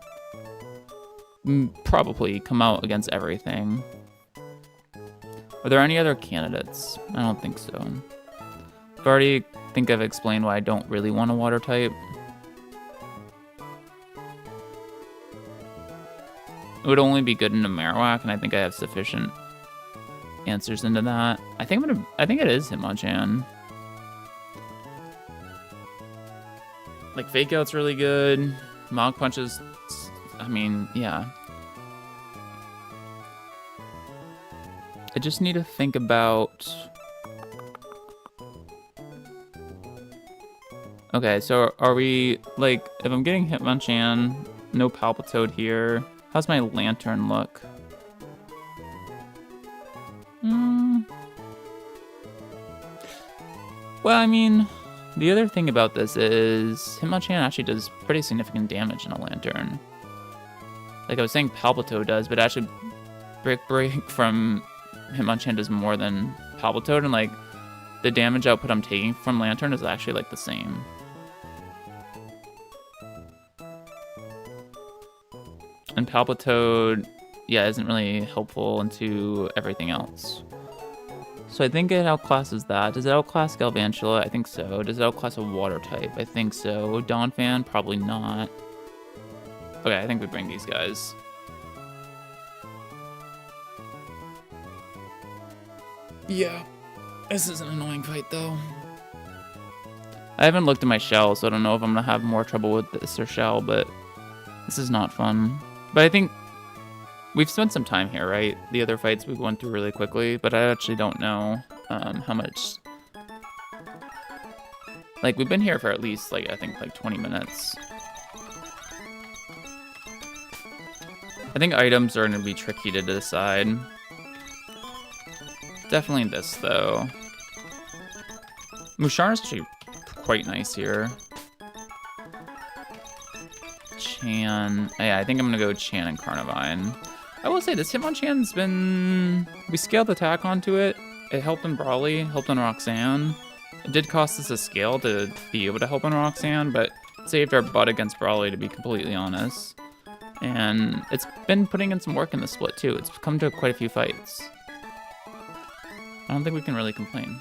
come out against everything. Are there any other candidates? I don't think so. I've already think I've explained why I don't really want a water type. It would only be good in a Marowak, and I think I have sufficient answers into that. I think it is Hitmonchan. Like, Fake Out's really good. Mach Punch is, I mean, yeah. I just need to think about... Okay, so are we, like, if I'm getting Hitmonchan, no Palpitoad here, how's my Lantern look? Well, I mean, the other thing about this is Hitmonchan actually does pretty significant damage in a Lantern. Like I was saying, Palpitoad does, but actually Brick Break from Hitmonchan does more than Palpitoad, and like the damage output I'm taking from Lantern is actually like the same. And Palpitoad, yeah, isn't really helpful into everything else. So I think it outclasses that. Does it outclass Galvantula? I think so. Does it outclass a water type? I think so. Donphan? Probably not. Okay, I think we bring these guys. Yeah. This is an annoying fight, though. I haven't looked at my shell, so I don't know if I'm going to have more trouble with this or shell, but this is not fun. But I think we've spent some time here, right? The other fights we went through really quickly, but I actually don't know how much... Like, we've been here for at least, like, I think, like 20 minutes. I think items are going to be tricky to decide. Definitely this, though. Musharn is actually quite nice here. Chan. Yeah, I think I'm going to go Chan and Carnivine. I will say this Hitmonchan's been... We scaled attack onto it. It helped in Brawly, helped on Roxanne. It did cost us a scale to be able to help on Roxanne, but it saved our butt against Brawly, to be completely honest. And it's been putting in some work in the split, too. It's come to quite a few fights. I don't think we can really complain.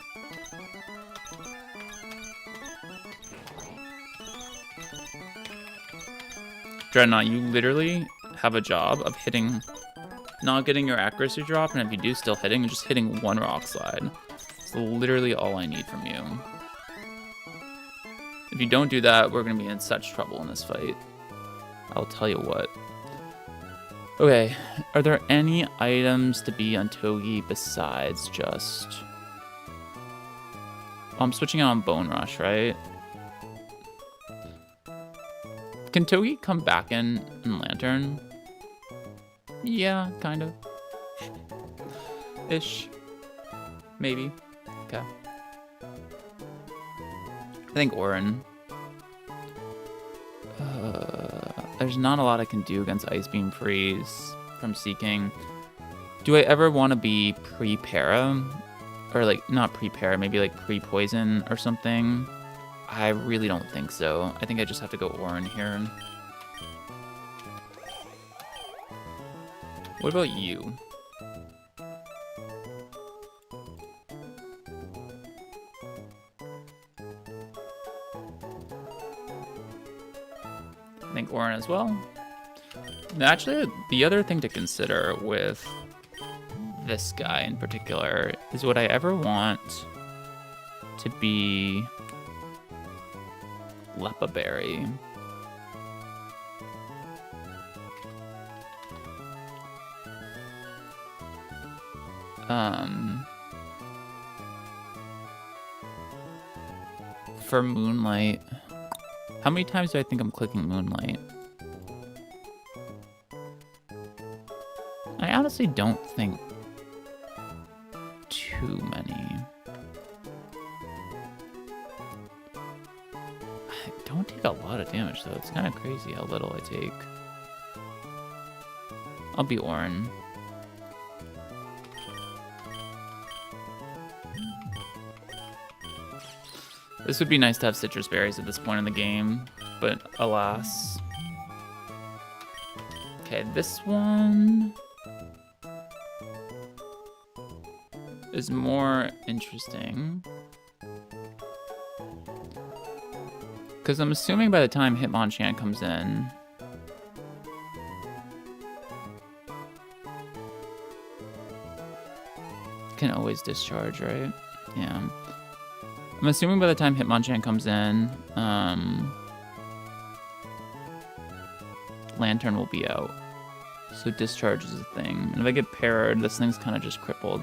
Dreadnought, you literally have a job of hitting, not getting your accuracy drop, and if you do, still hitting, just hitting one rock slide. It's literally all I need from you. If you don't do that, we're going to be in such trouble in this fight. I'll tell you what. Okay, are there any items to be on Togi besides just... Oh, I'm switching out on Bone Rush, right? Can Togi come back in Lantern? Yeah, kind of. Ish. Maybe. Okay. I think Orin. There's not a lot I can do against Ice Beam Freeze from Seeking. Do I ever want to be pre-para? Or like, not pre-para, maybe like pre-poison or something? I really don't think so. I think I just have to go Orin here. What about you? I think Orin as well. Actually, the other thing to consider with this guy in particular is, would I ever want to be Lepa Berry? For Moonlight, how many times do I think I'm clicking Moonlight? I honestly don't think too many. damage though. It's kind of crazy how little I take. I'll be Orin. This would be nice to have citrus berries at this point in the game, but alas. Okay, this one is more interesting. Because I'm assuming by the time Hitmonchan comes in, can always discharge, right? Yeah. I'm assuming by the time Hitmonchan comes in, Lantern will be out. So discharge is a thing. And if I get parried, this thing's kind of just crippled.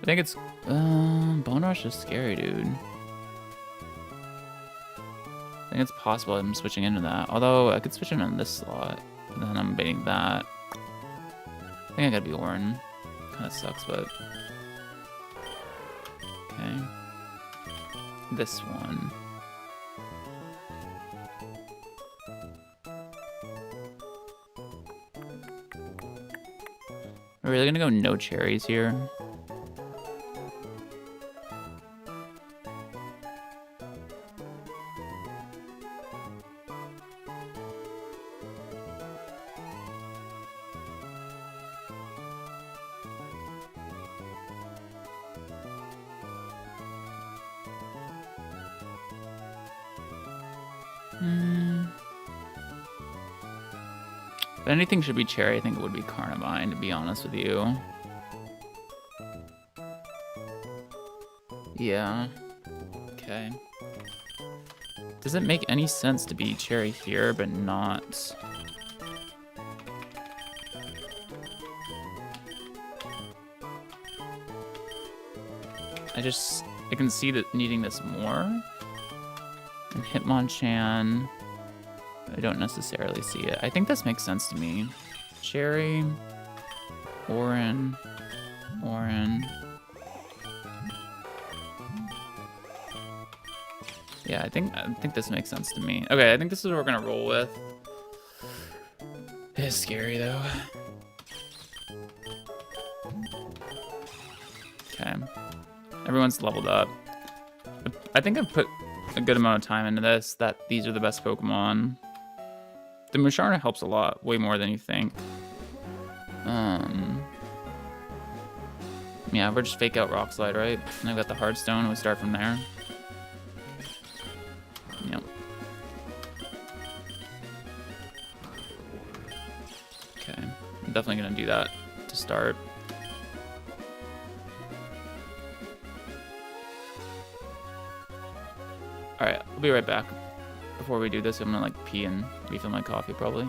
I think it's Bone Rush is scary, dude. I think it's possible I'm switching into that. Although I could switch into this slot, and then I'm baiting that. I think I gotta be Orin. Kind of sucks, but okay. This one. Are we really gonna go no cherries here? If anything should be cherry, I think it would be Carnivine, to be honest with you. Yeah. Okay. Does it make any sense to be cherry here, but not... I can see that needing this more. And Hitmonchan... I don't necessarily see it. I think this makes sense to me. Cherry, Orin. Yeah, I think this makes sense to me. Okay, I think this is what we're gonna roll with. It is scary though. Okay, everyone's leveled up. I think I've put a good amount of time into this. That these are the best Pokemon. The Musharna helps a lot, way more than you think. Yeah, we're just fake out Rock Slide, right? And I've got the Heartstone, we start from there. Yep. Okay, I'm definitely gonna do that to start. Alright, I'll be right back. Before we do this, I'm gonna like pee and refill my coffee probably.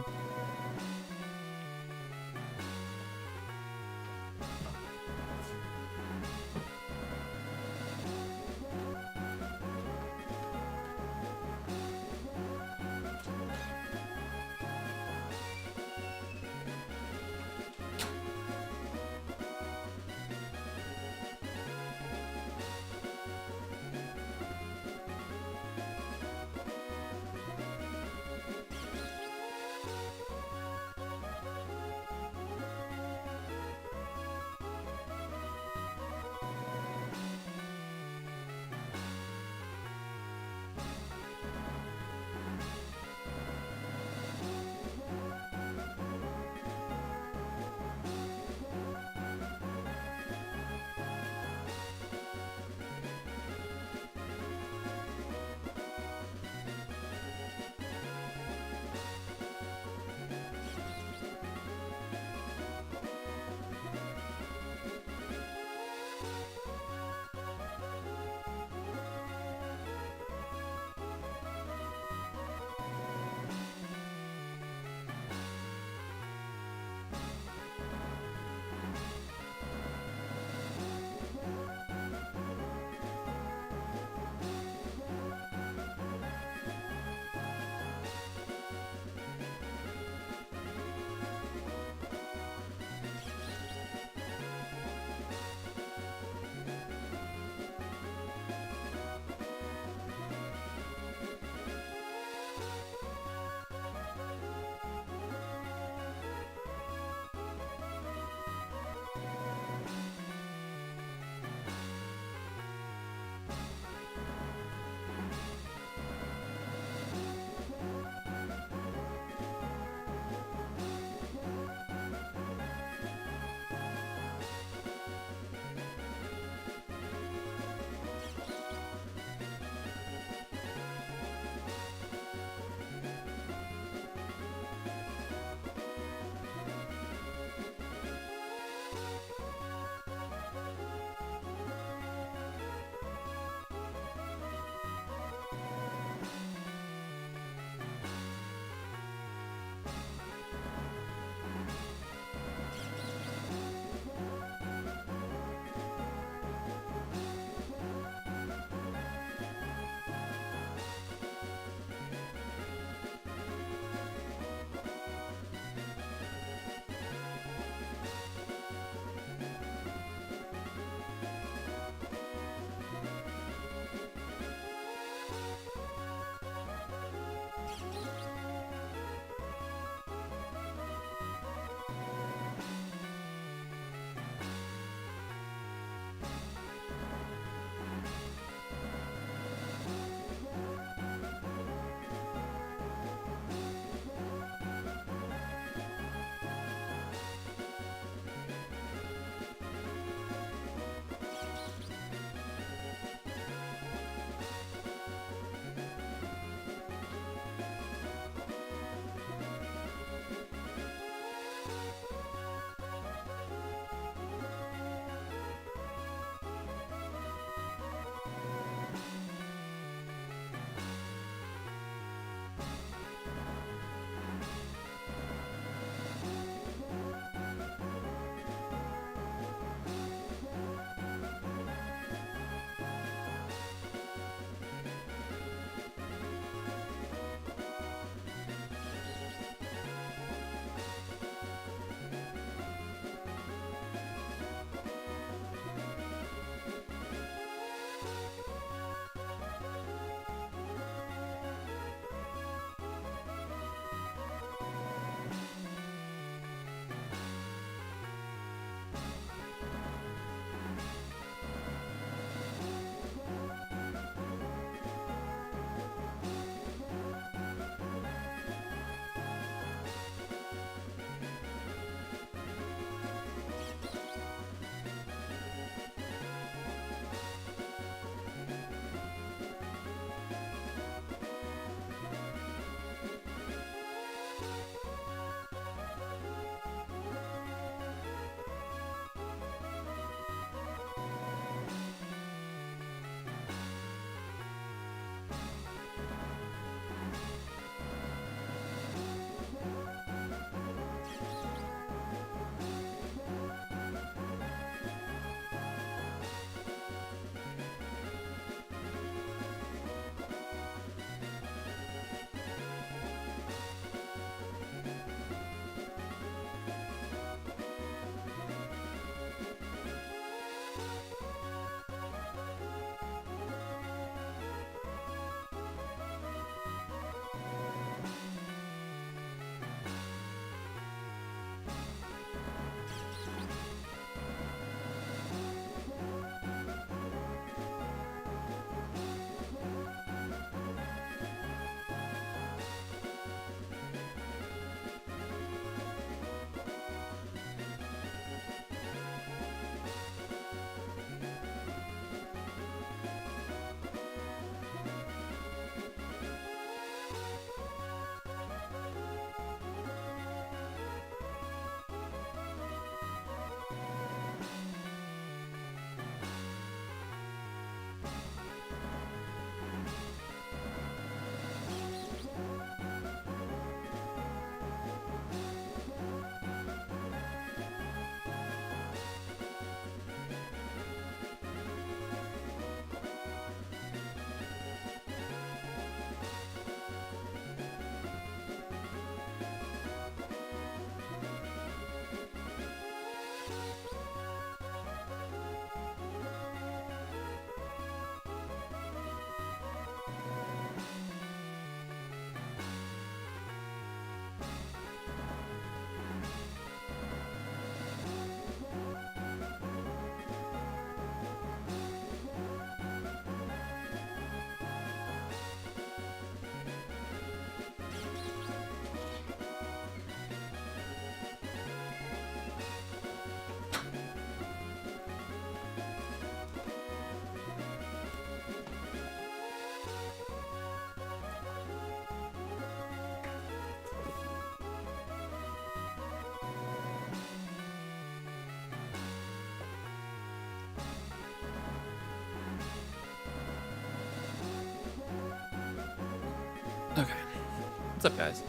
What's up, guys?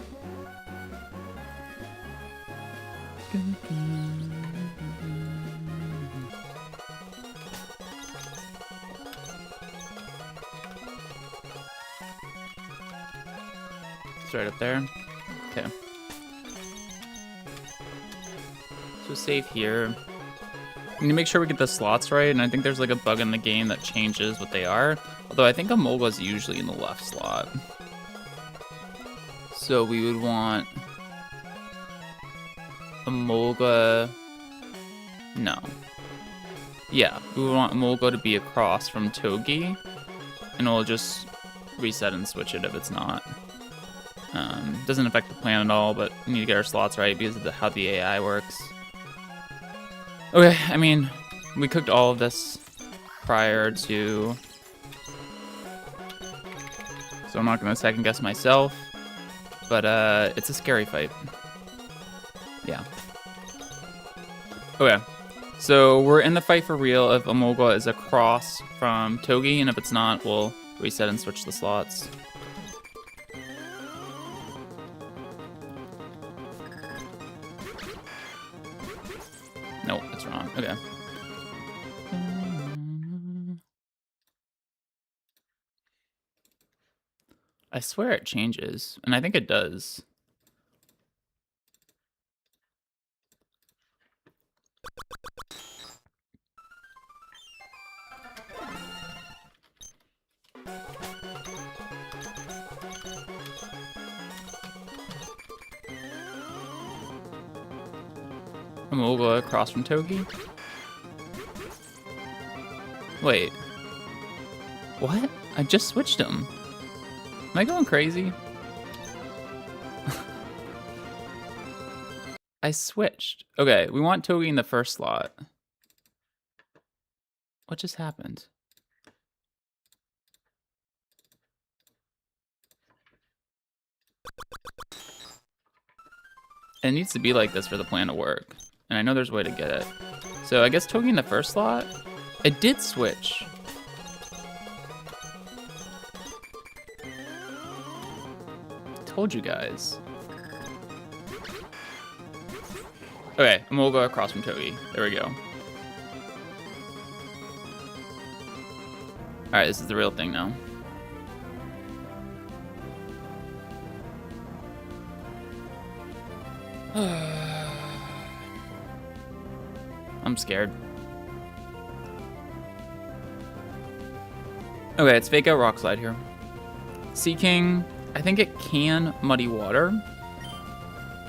It's right up there. Okay. So save here. We need to make sure we get the slots right, and I think there's like a bug in the game that changes what they are. Although I think Emolga is usually in the left slot. So we would want Emolga. No. Yeah, we would want Emolga to be across from Togi, and we'll just reset and switch it if it's not. Doesn't affect the plan at all, but we need to get our slots right because of how the AI works. Okay, I mean, we cooked all of this prior to, so I'm not gonna second guess myself, but it's a scary fight. Yeah. Okay, so we're in the fight for real if Emolga is across from Togi, and if it's not, we'll reset and switch the slots. Nope, that's wrong. Okay. I swear it changes, and I think it does. Emolga across from Togi? Wait. What? I just switched him. Am I going crazy? I switched. Okay, we want Togi in the first slot. What just happened? It needs to be like this for the plan to work. And I know there's a way to get it. So I guess Togi in the first slot? It did switch. Told you guys. Okay, and we'll go across from Togi. There we go. Alright, this is the real thing now. I'm scared. Okay, it's fake out rock slide here. Sea King, I think it can muddy water,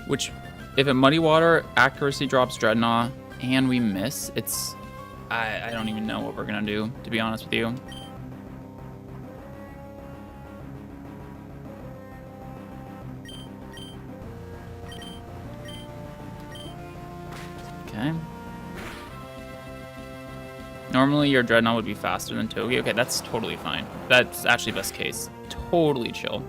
which if it muddy water, accuracy drops Dreadnought, and we miss, it's I don't even know what we're gonna do, to be honest with you. Okay. Normally your Dreadnought would be faster than Togi. Okay, that's totally fine. That's actually best case. Totally chill.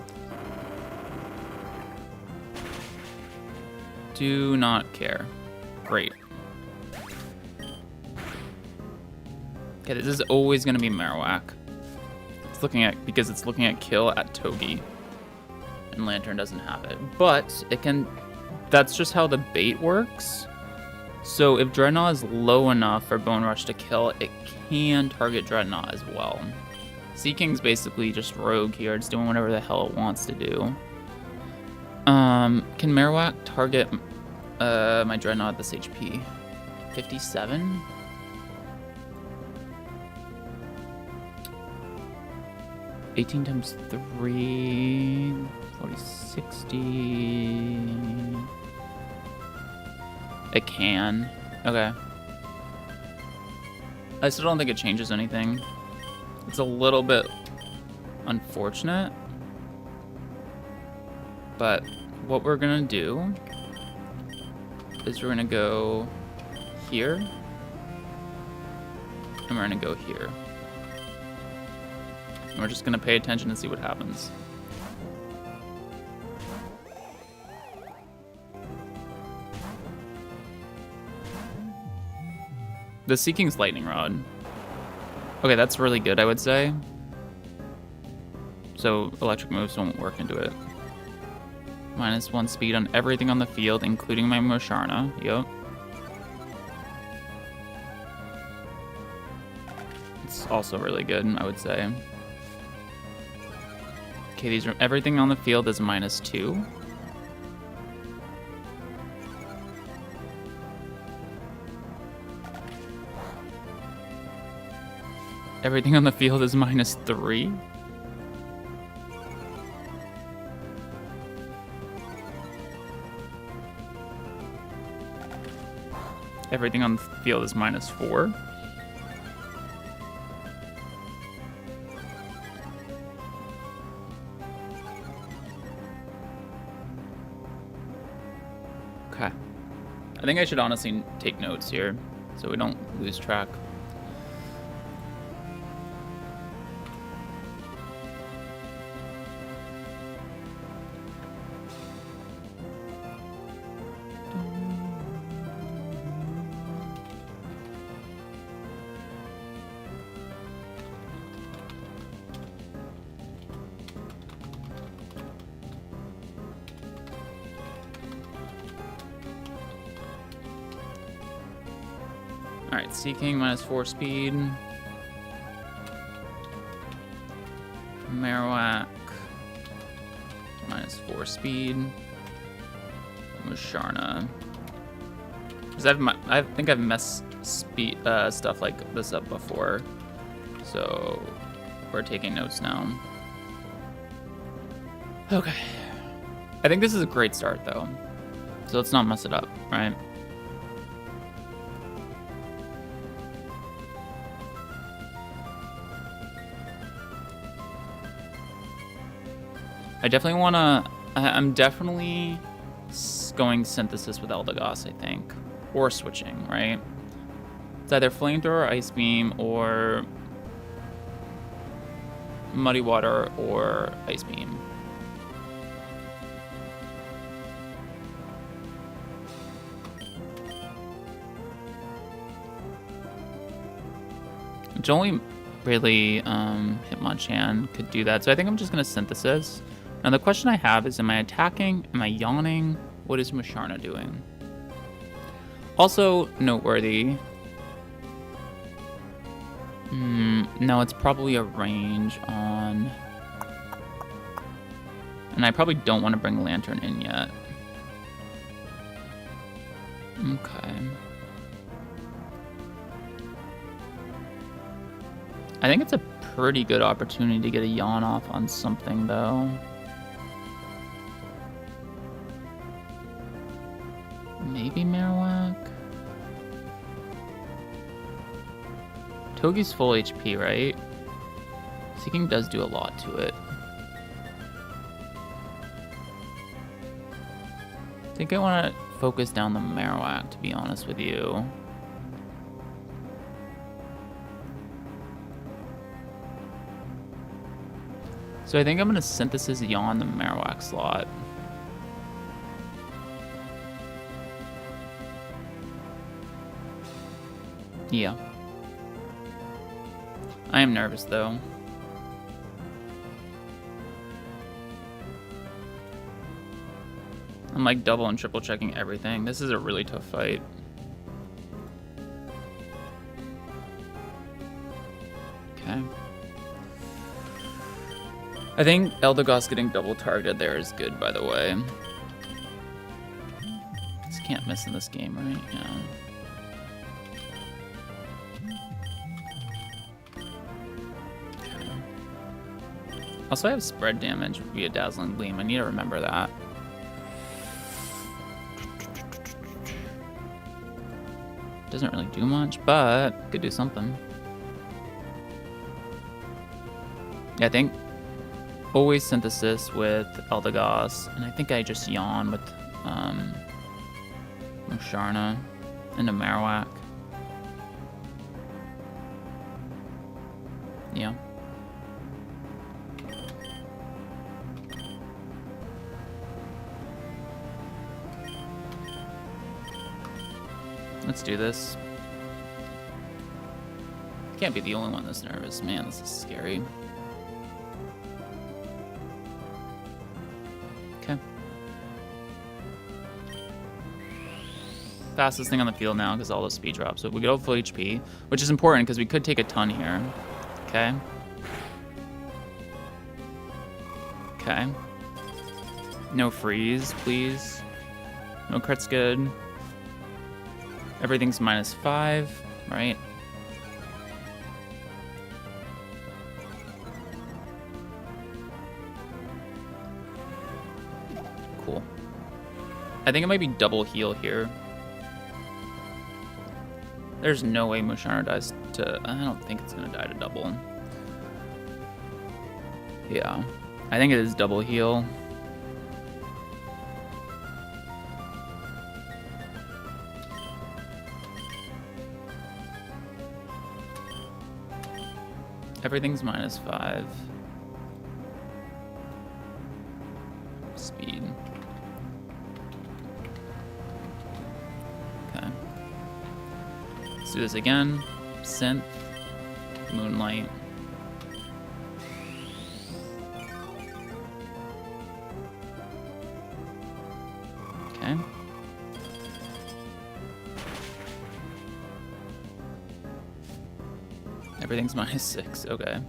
Do not care. Great. Okay, this is always gonna be Marowak. It's looking at, because it's looking at kill at Togi. And Lantern doesn't have it. But it can, that's just how the bait works. So if Dreadnought is low enough for Bone Rush to kill, it can target Dreadnought as well. Sea King's basically just rogue here. It's doing whatever the hell it wants to do. Can Marowak target my Dreadnought at this HP? 57? $18 times 3, 40, 60. It can. Okay. I still don't think it changes anything. It's a little bit unfortunate. But what we're gonna do is we're gonna go here. And we're gonna go here. And we're just gonna pay attention and see what happens. The Sea King's Lightning Rod. Okay, that's really good, I would say. So electric moves won't work into it. -1 speed on everything on the field, including my Musharna. Yep. It's also really good, I would say. Okay, these are everything on the field is -2. Everything on the field is -3. Everything on the field is -4. Okay. I think I should honestly take notes here so we don't lose track. Alright, Seeking -4 speed. Marowak -4 speed. Musharna. Because I think I've messed stuff like this up before, so we're taking notes now. Okay. I think this is a great start though, so let's not mess it up, right? I definitely want to... I'm definitely going Synthesis with Eldegoss, I think. Or switching, right? It's either Flamethrower, Ice Beam, or Muddy Water, or Ice Beam. Which only really Hitmonchan could do that. So I think I'm just going to Synthesis. Now the question I have is, am I attacking? Am I yawning? What is Musharna doing? Also noteworthy. No, it's probably a range on... And I probably don't want to bring Lantern in yet. Okay. I think it's a pretty good opportunity to get a yawn off on something though. Maybe Marowak? Toge's full HP, right? Seeking does do a lot to it. I think I want to focus down the Marowak, to be honest with you. So I think I'm going to Synthesis Yawn the Marowak slot. Yeah. I am nervous though. I'm like double and triple checking everything. This is a really tough fight. Okay. I think Eldegoss getting double targeted there is good, by the way. Just can't miss in this game, right? Yeah. Also, I have spread damage via Dazzling Gleam. I need to remember that. Doesn't really do much, but could do something. Yeah, I think always Synthesis with Eldegoss, and I think I just Yawn with Musharna into Marowak. Yeah. Let's do this. Can't be the only one that's nervous. Man, this is scary. Okay. Fastest thing on the field now because all the speed drops. So we go full HP, which is important because we could take a ton here. Okay. Okay. No freeze, please. No crit's good. Everything's -5, right? Cool. I think it might be double heal here. There's no way Musharna dies to... I don't think it's going to die to double. Yeah. I think it is double heal. Everything's -5. Speed. Okay. Let's do this again. Synth. Moonlight. Okay. Everything's -6, okay.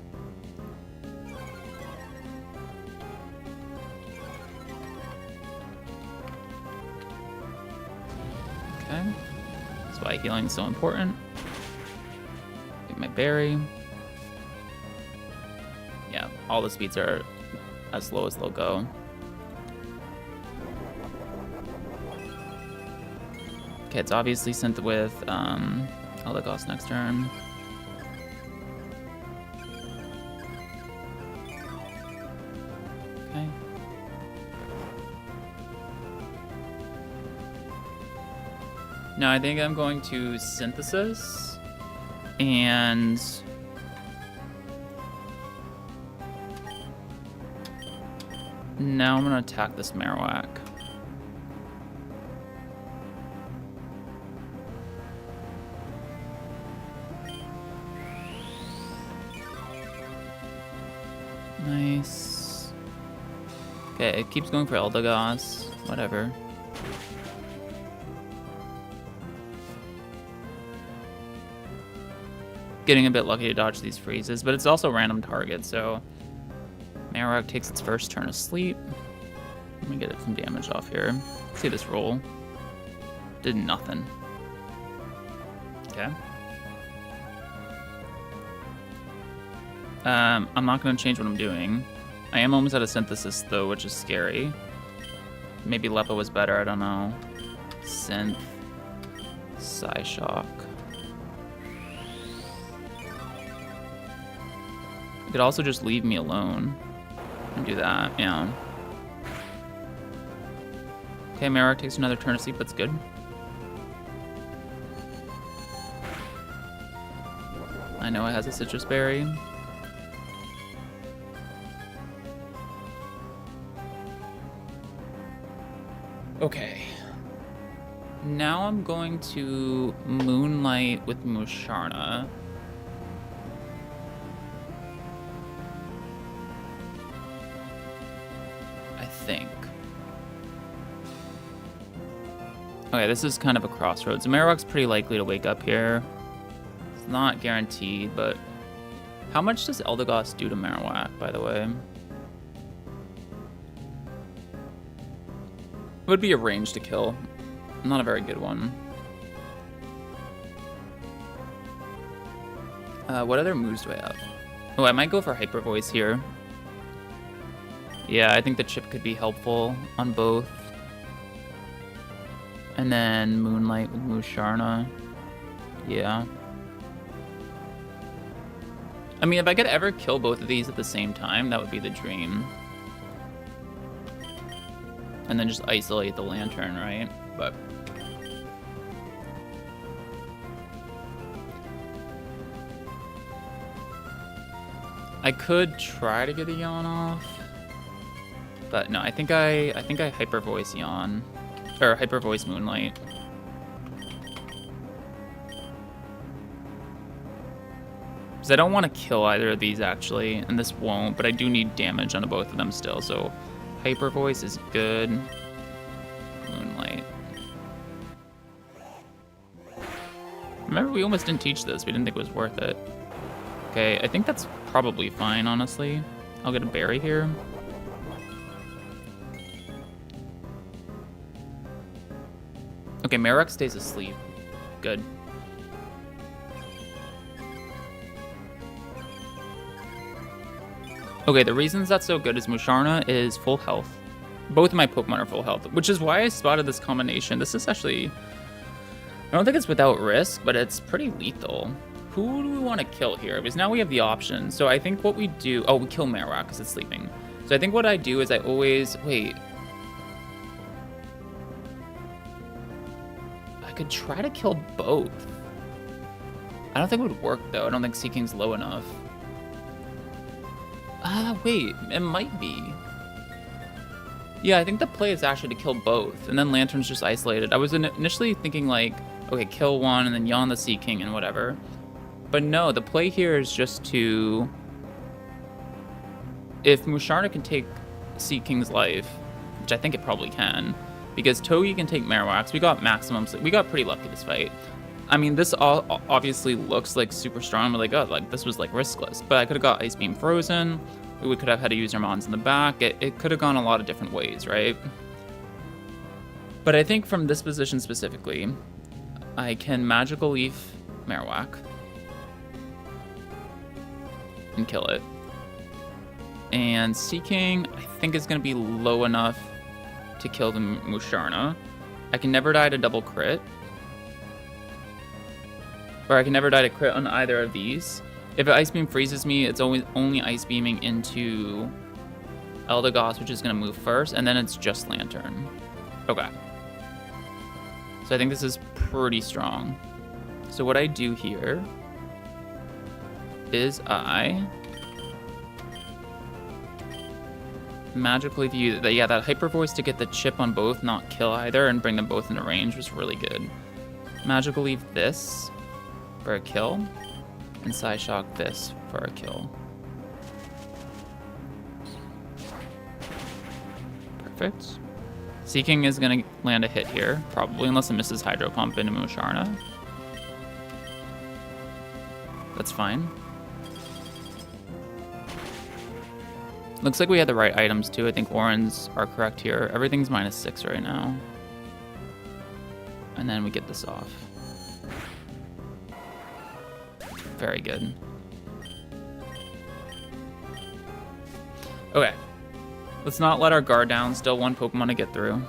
Okay. That's why healing is so important. Get my berry. Yeah, all the speeds are as low as they'll go. Okay, it's obviously synth with Eldegoss next turn. Okay. Now I think I'm going to Synthesis and now I'm gonna attack this Marowak. Nice. Okay, it keeps going for Eldegoss. Whatever. Getting a bit lucky to dodge these freezes, but it's also random target, so Marowak takes its first turn of sleep. Let me get it some damage off here. Let's see this roll. Did nothing. Okay. I'm not going to change what I'm doing. I am almost out of Synthesis, though, which is scary. Maybe Lepa was better, I don't know. Synth. Psyshock. You could also just leave me alone and do that, yeah. Okay, Marowak takes another turn of sleep, that's good. I know it has a Citrus Berry. Okay. Now I'm going to Moonlight with Musharna. I think. Okay, this is kind of a crossroads. Marowak's pretty likely to wake up here. It's not guaranteed, but... How much does Eldegoss do to Marowak, by the way? It would be a range to kill. Not a very good one. What other moves do I have? Oh, I might go for Hyper Voice here. Yeah, I think the chip could be helpful on both. And then Moonlight with Musharna. Yeah. I mean, if I could ever kill both of these at the same time, that would be the dream. And then just isolate the Lantern, right? But... I could try to get a Yawn off. But no, I think I Hyper Voice Yawn. Or Hyper Voice Moonlight. Because I don't want to kill either of these, actually. And this won't, but I do need damage on both of them still, so... Hyper Voice is good. Moonlight. Remember, we almost didn't teach this. We didn't think it was worth it. Okay, I think that's probably fine, honestly. I'll get a berry here. Okay, Marowak stays asleep. Good. Okay, the reasons that's so good is Musharna is full health. Both of my Pokemon are full health, which is why I spotted this combination. This is actually... I don't think it's without risk, but it's pretty lethal. Who do we want to kill here? Because now we have the option. So I think what we do... Oh, we kill Marowak because it's sleeping. So I think what I do is I always... Wait. I could try to kill both. I don't think it would work, though. I don't think Seeking's low enough. Wait. It might be. Yeah, I think the play is actually to kill both. And then Lantern's just isolated. I was initially thinking, like, okay, kill one and then yawn the Seeking and whatever. But no, the play here is just to... If Musharna can take Seeking's life, which I think it probably can, because Togi can take Marowak's, we got maximum... We got pretty lucky this fight. I mean, this all obviously looks like super strong. We're like, oh, like this was like riskless. But I could have got Ice Beam frozen. We could have had to use our Mons in the back. It could have gone a lot of different ways, right? But I think from this position specifically, I can Magical Leaf Marowak and kill it. And Seeking, I think, is going to be low enough to kill the Musharna. I can never die to double crit. Or I can never die to crit on either of these. If an Ice Beam freezes me, it's only Ice Beaming into Eldegoss, which is going to move first, and then it's just Lantern. Okay. So I think this is pretty strong. So what I do here is I magically view that. Yeah, that Hyper Voice to get the chip on both, not kill either, and bring them both into range was really good. Magical Leaf this for a kill. And Psyshock this for a kill. Perfect. Seeking is going to land a hit here, probably, unless it misses Hydro Pump into Musharna. That's fine. Looks like we had the right items, too. I think Warrens are correct here. Everything's -6 right now. And then we get this off. Very good. Okay. Let's not let our guard down. Still one Pokemon to get through.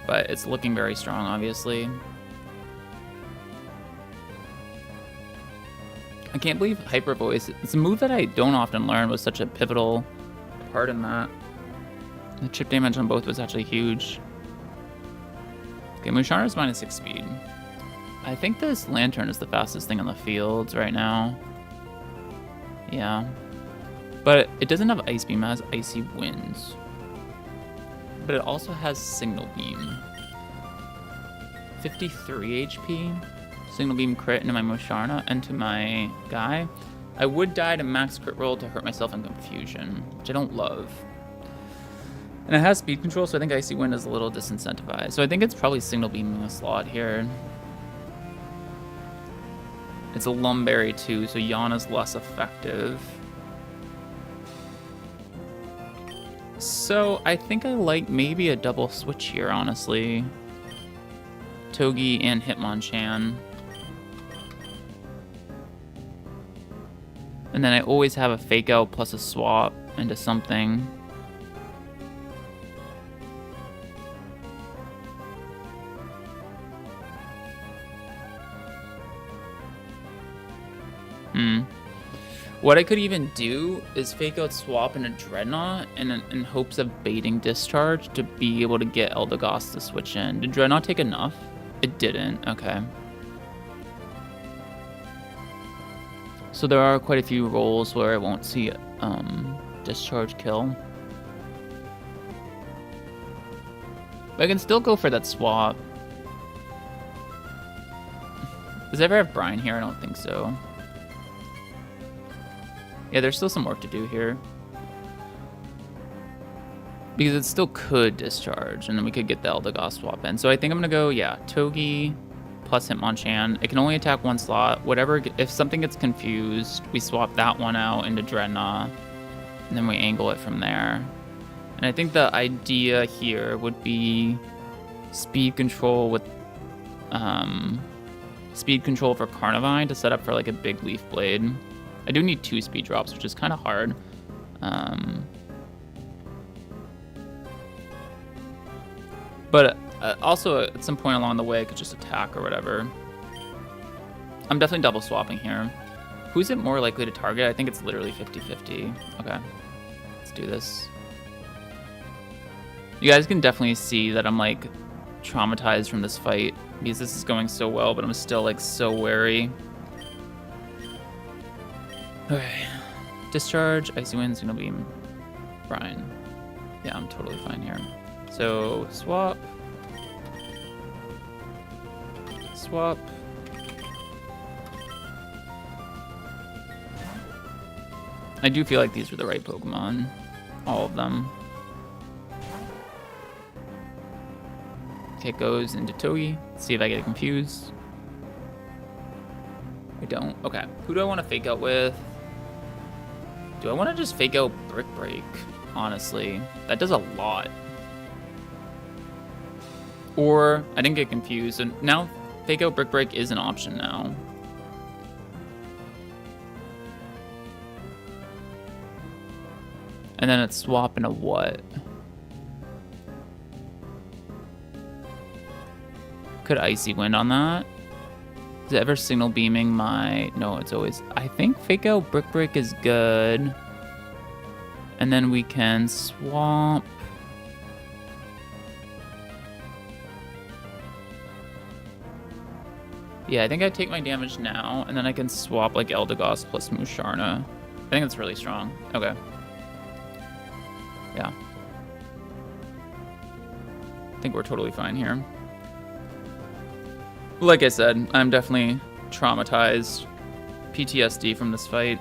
But it's looking very strong, obviously. I can't believe Hyper Voice. It's a move that I don't often learn was such a pivotal part in that. The chip damage on both was actually huge. Okay, Musharna's -6 speed. I think this Lantern is the fastest thing on the fields right now. Yeah. But it doesn't have Ice Beam, it has Icy Winds. But it also has Signal Beam. 53 HP. Signal Beam crit into my Musharna and to my guy. I would die to max crit roll to hurt myself in Confusion, which I don't love. And it has speed control, so I think Icy Wind is a little disincentivized. So I think it's probably Signal Beaming a slot here. It's a Lumberry too, so Yana's less effective. So I think I like maybe a double switch here, honestly. Togi and Hitmonchan. And then I always have a Fake Out plus a swap into something. What I could even do is Fake Out swap in a Dreadnought in hopes of baiting Discharge to be able to get Eldegoss to switch in. Did Dreadnought take enough? It didn't. Okay. So there are quite a few rolls where I won't see Discharge kill. But I can still go for that swap. Does it ever have Brine here? I don't think so. Yeah, there's still some work to do here. Because it still could Discharge, and then we could get the Eldegoss swap in. So I think I'm going to go, yeah, Togi plus Hitmonchan. It can only attack one slot. Whatever, if something gets confused, we swap that one out into Dreadnought, and then we angle it from there. And I think the idea here would be speed control with speed control for Carnivine to set up for like a big Leaf Blade. I do need 2 speed drops, which is kind of hard. But also at some point along the way, I could just attack or whatever. I'm definitely double swapping here. Who's it more likely to target? I think it's literally 50-50. Okay, let's do this. You guys can definitely see that I'm like traumatized from this fight because this is going so well, but I'm still like so wary. Okay, discharge, Icy Wind, Signal Beam, Brine. Yeah, I'm totally fine here. So swap, swap. I do feel like these were the right Pokemon, all of them. Okay, it goes into Togi. Let's see if I get confused. I don't. Okay, who do I want to fake out with? Do I want to just fake out Brick Break? Honestly, that does a lot. Or I didn't get confused, and now fake out Brick Break is an option now. And then it's swap into what? Could Icy Wind on that? Is it ever Signal Beaming my... No, it's always... I think fake out Brick Break is good. And then we can swap... Yeah, I think I take my damage now, and then I can swap like Eldegoss plus Musharna. I think that's really strong. Okay. Yeah. I think we're totally fine here. Like I said, I'm definitely traumatized. PTSD from this fight.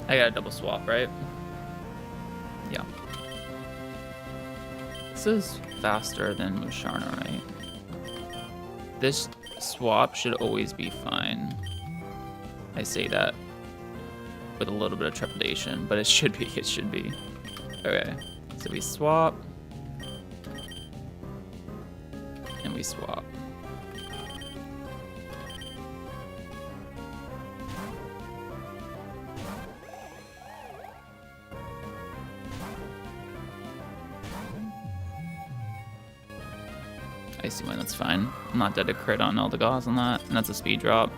I got a double swap, right? Yeah. This is faster than Musharna, right? This swap should always be fine. I say that with a little bit of trepidation, but it should be, it should be. Okay, so we swap. And we swap. Icy Wind, that's fine. I'm not dead to crit on Eldegoss on that, and that's a speed drop.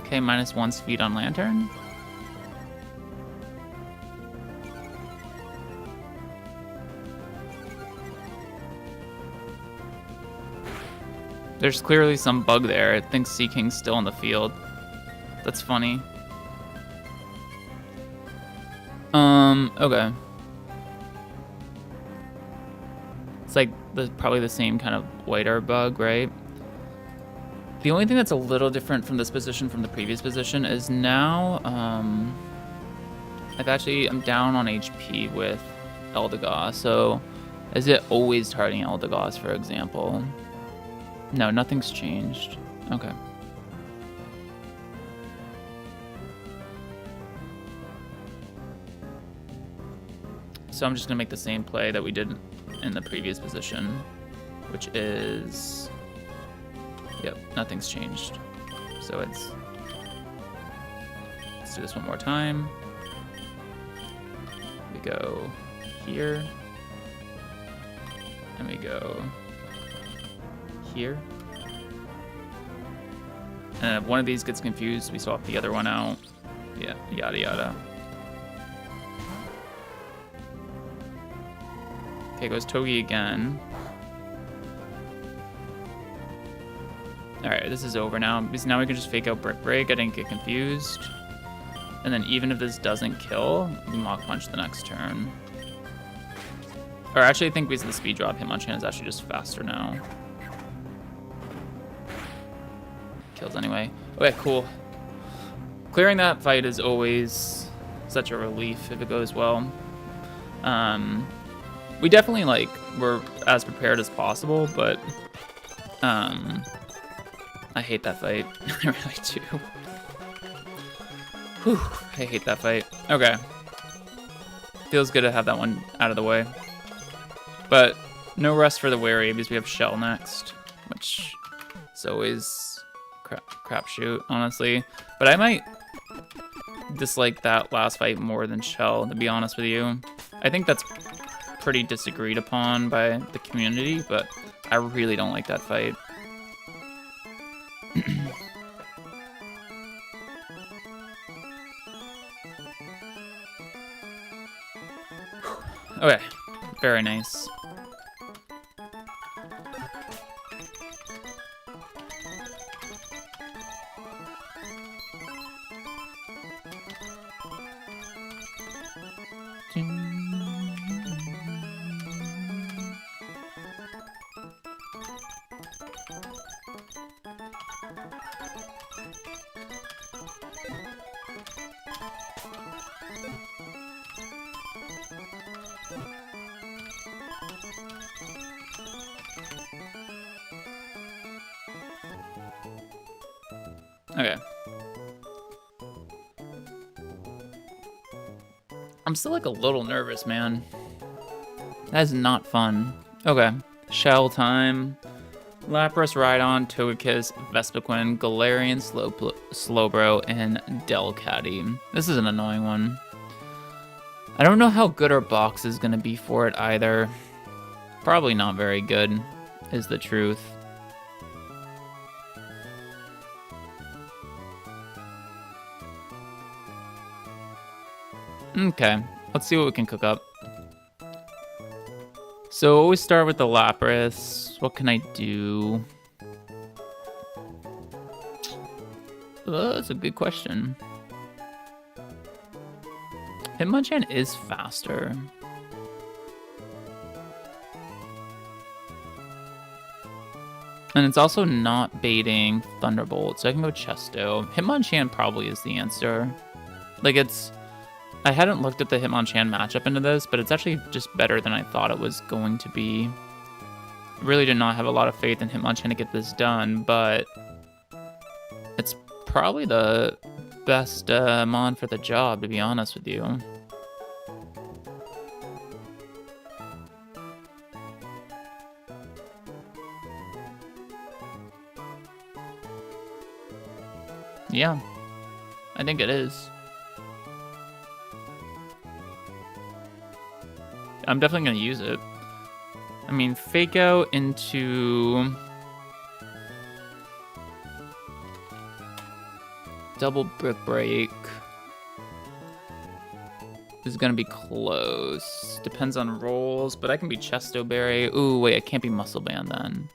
Okay, -1 speed on Lantern. There's clearly some bug there. I think Sea King's still in the field. That's funny. Okay. It's like probably the same kind of whiter bug, right? The only thing that's a little different from this position from the previous position is now I'm down on HP with Eldegoss. So is it always targeting Eldegoss, for example? No, nothing's changed. Okay. So I'm just gonna make the same play that we did in the previous position, which is, yep, nothing's changed. So let's do this one more time. We go here, and we go here. And if one of these gets confused, we swap the other one out. Yeah, yada yada. Okay, goes Togi again. Alright, this is over now, because now we can just fake out Brick Break. I didn't get confused. And then even if this doesn't kill, we Mach Punch the next turn. Or actually, I think because of the speed drop, Hitmonchan is actually just faster now. Kills anyway. Okay, cool. Clearing that fight is always such a relief if it goes well. We definitely, like, were as prepared as possible, but I hate that fight. I really do. Whew, I hate that fight. Okay. Feels good to have that one out of the way. But no rest for the wary because we have Shell next, which is always crapshoot, honestly. But I might dislike that last fight more than Shell, to be honest with you. I think that's pretty disagreed upon by the community, but I really don't like that fight. Okay, very nice. Okay. I'm still like a little nervous, man. That is not fun. Okay. Shell time. Lapras, Rhydon, Togekiss, Vespiquen, Galarian, Slowbro, and Delcatty. This is an annoying one. I don't know how good our box is going to be for it either. Probably not very good, is the truth. Okay, let's see what we can cook up. So always start with the Lapras. What can I do? That's a good question. Hitmonchan is faster. And it's also not baiting Thunderbolt, so I can go Chesto. Hitmonchan probably is the answer. Like, it's... I hadn't looked at the Hitmonchan matchup into this, but it's actually just better than I thought it was going to be. Really did not have a lot of faith in Hitmonchan to get this done, but it's probably the best mon for the job, to be honest with you. Yeah, I think it is. I'm definitely going to use it. I mean, Fake Out into Double Brick Break is going to be close. Depends on rolls, but I can be Chesto Berry. Ooh, wait, I can't be Muscle Band then.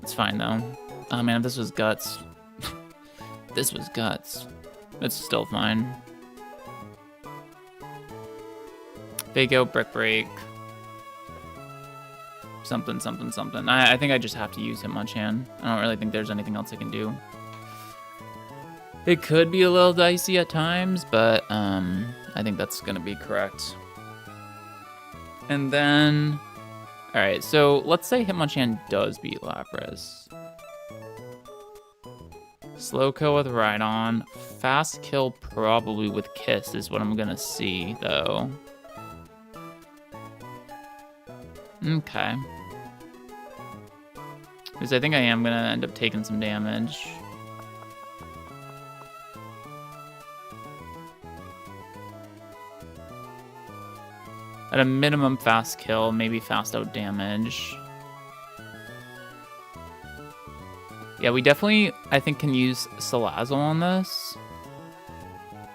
It's fine, though. Oh, man, if this was Guts. This was Guts. It's still fine. Fake Out, Brick Break. Something, something, something. I think I just have to use Hitmonchan. I don't really think there's anything else I can do. It could be a little dicey at times, but I think that's going to be correct. And then... Alright, so let's say Hitmonchan does beat Lapras. Slow kill with Rhydon. Fast kill probably with Kiss is what I'm going to see, though. Okay. Because I think I am going to end up taking some damage. At a minimum, fast kill, maybe fast out damage. Yeah, we definitely, I think, can use Salazzle on this.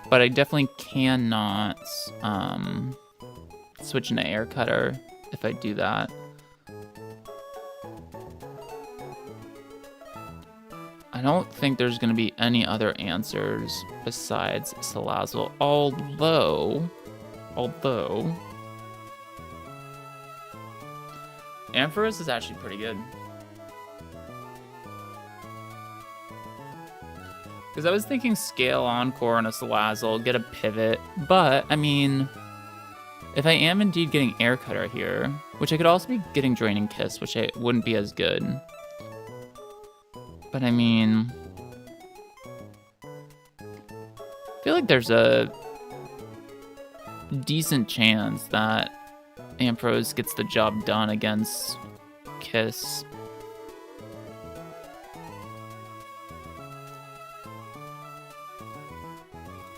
But I definitely cannot switch into Air Cutter if I do that. I don't think there's going to be any other answers besides Salazzle. Although... Ampharos is actually pretty good. Because I was thinking scale Encore on a Salazzle, get a pivot, but, I mean, if I am indeed getting Air Cutter here, which I could also be getting Draining Kiss, which wouldn't be as good. But I mean, I feel like there's a decent chance that Ampharos gets the job done against Kiss.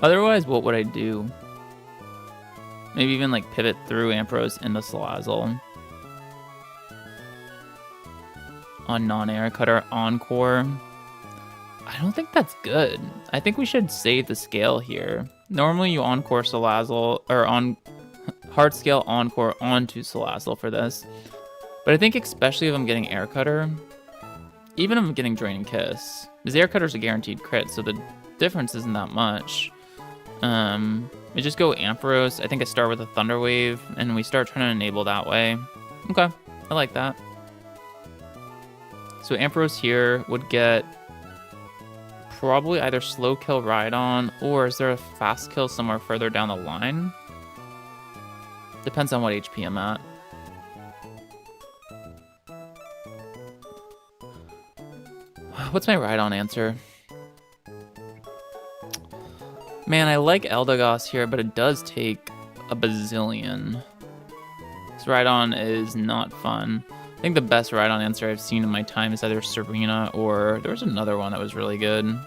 Otherwise, what would I do? Maybe even like pivot through Ampharos into Salazzle. On non-Air Cutter Encore. I don't think that's good. I think we should save the scale here. Normally you Encore Salazzle, or on hard scale Encore onto Salazzle for this. But I think especially if I'm getting Air Cutter, even if I'm getting Draining Kiss, because Air Cutter's a guaranteed crit, so the difference isn't that much. We just go Ampharos. I think I start with a Thunder Wave, and we start trying to enable that way. Okay, I like that. So Ampharos here would get probably either slow kill Rhydon, or is there a fast kill somewhere further down the line? Depends on what HP I'm at. What's my Rhydon answer? Man, I like Eldegoss here, but it does take a bazillion. This Rhydon is not fun. I think the best Rhydon answer I've seen in my time is either Serena or there was another one that was really good.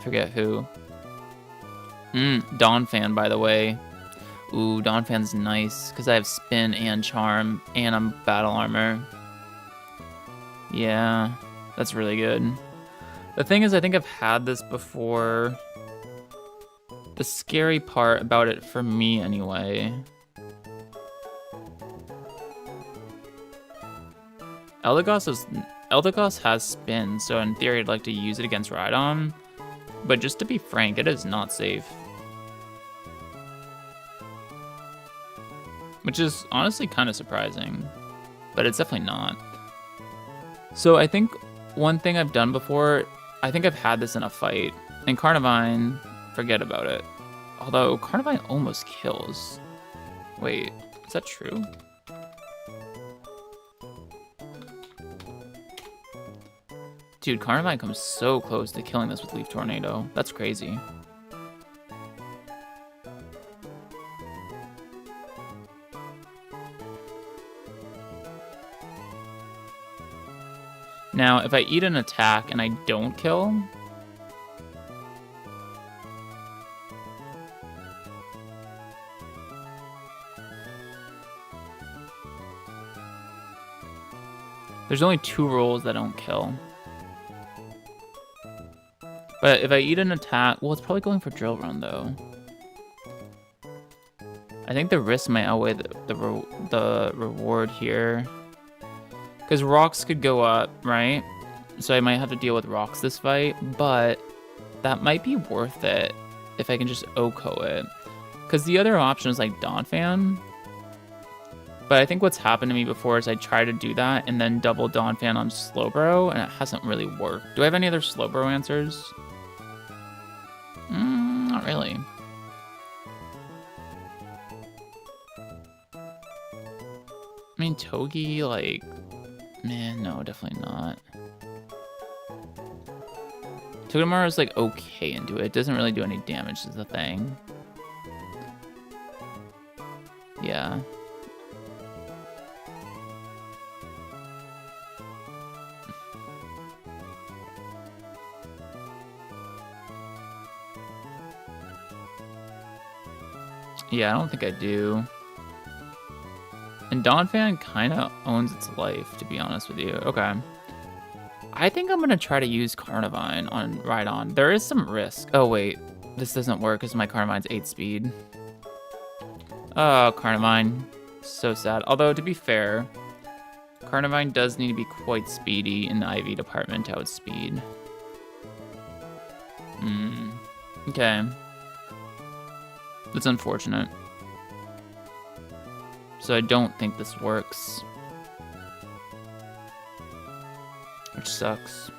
Forget who. Donphan, by the way. Ooh, Donphan's nice because I have Spin and Charm and I'm Battle Armor. Yeah, that's really good. The thing is, I think I've had this before. The scary part about it, for me anyway, Eldegoss has Spin, so in theory I'd like to use it against Rhydon, but just to be frank, it is not safe. Which is honestly kind of surprising, but it's definitely not. So I think one thing I've done before, I think I've had this in a fight, and Carnivine, forget about it. Although Carnivine almost kills. Wait, is that true? Dude, Carnivine comes so close to killing this with Leaf Tornado. That's crazy. Now, if I eat an attack and I don't kill, there's only 2 rolls that don't kill. But if I eat an attack, well, it's probably going for Drill Run though. I think the risk might outweigh the reward here. Because Rocks could go up, right? So I might have to deal with Rocks this fight, but that might be worth it if I can just Oko it. Because the other option is like Donphan. But I think what's happened to me before is I try to do that and then double Donphan on Slowbro, and it hasn't really worked. Do I have any other Slowbro answers? Not really. I mean, Togi, like... Man, no, definitely not. Togedemaru is like okay into it. It doesn't really do any damage is the thing. Yeah. Yeah, I don't think I do. And Donphan kind of owns its life, to be honest with you. Okay. I think I'm going to try to use Carnivine on Rhydon. There is some risk. Oh, wait. This doesn't work because my Carnivine's 8 speed. Oh, Carnivine. So sad. Although, to be fair, Carnivine does need to be quite speedy in the IV department to outspeed. Okay. That's unfortunate. So I don't think this works. Which sucks.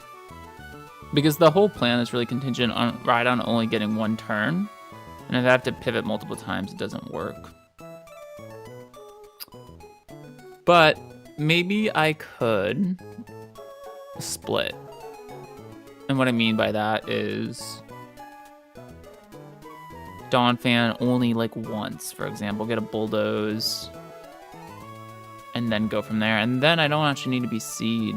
Because the whole plan is really contingent on Rhydon only getting 1 turn. And if I have to pivot multiple times, it doesn't work. But maybe I could split. And what I mean by that is Donphan only like once, for example, get a bulldoze and then go from there. And then I don't actually need to be seed.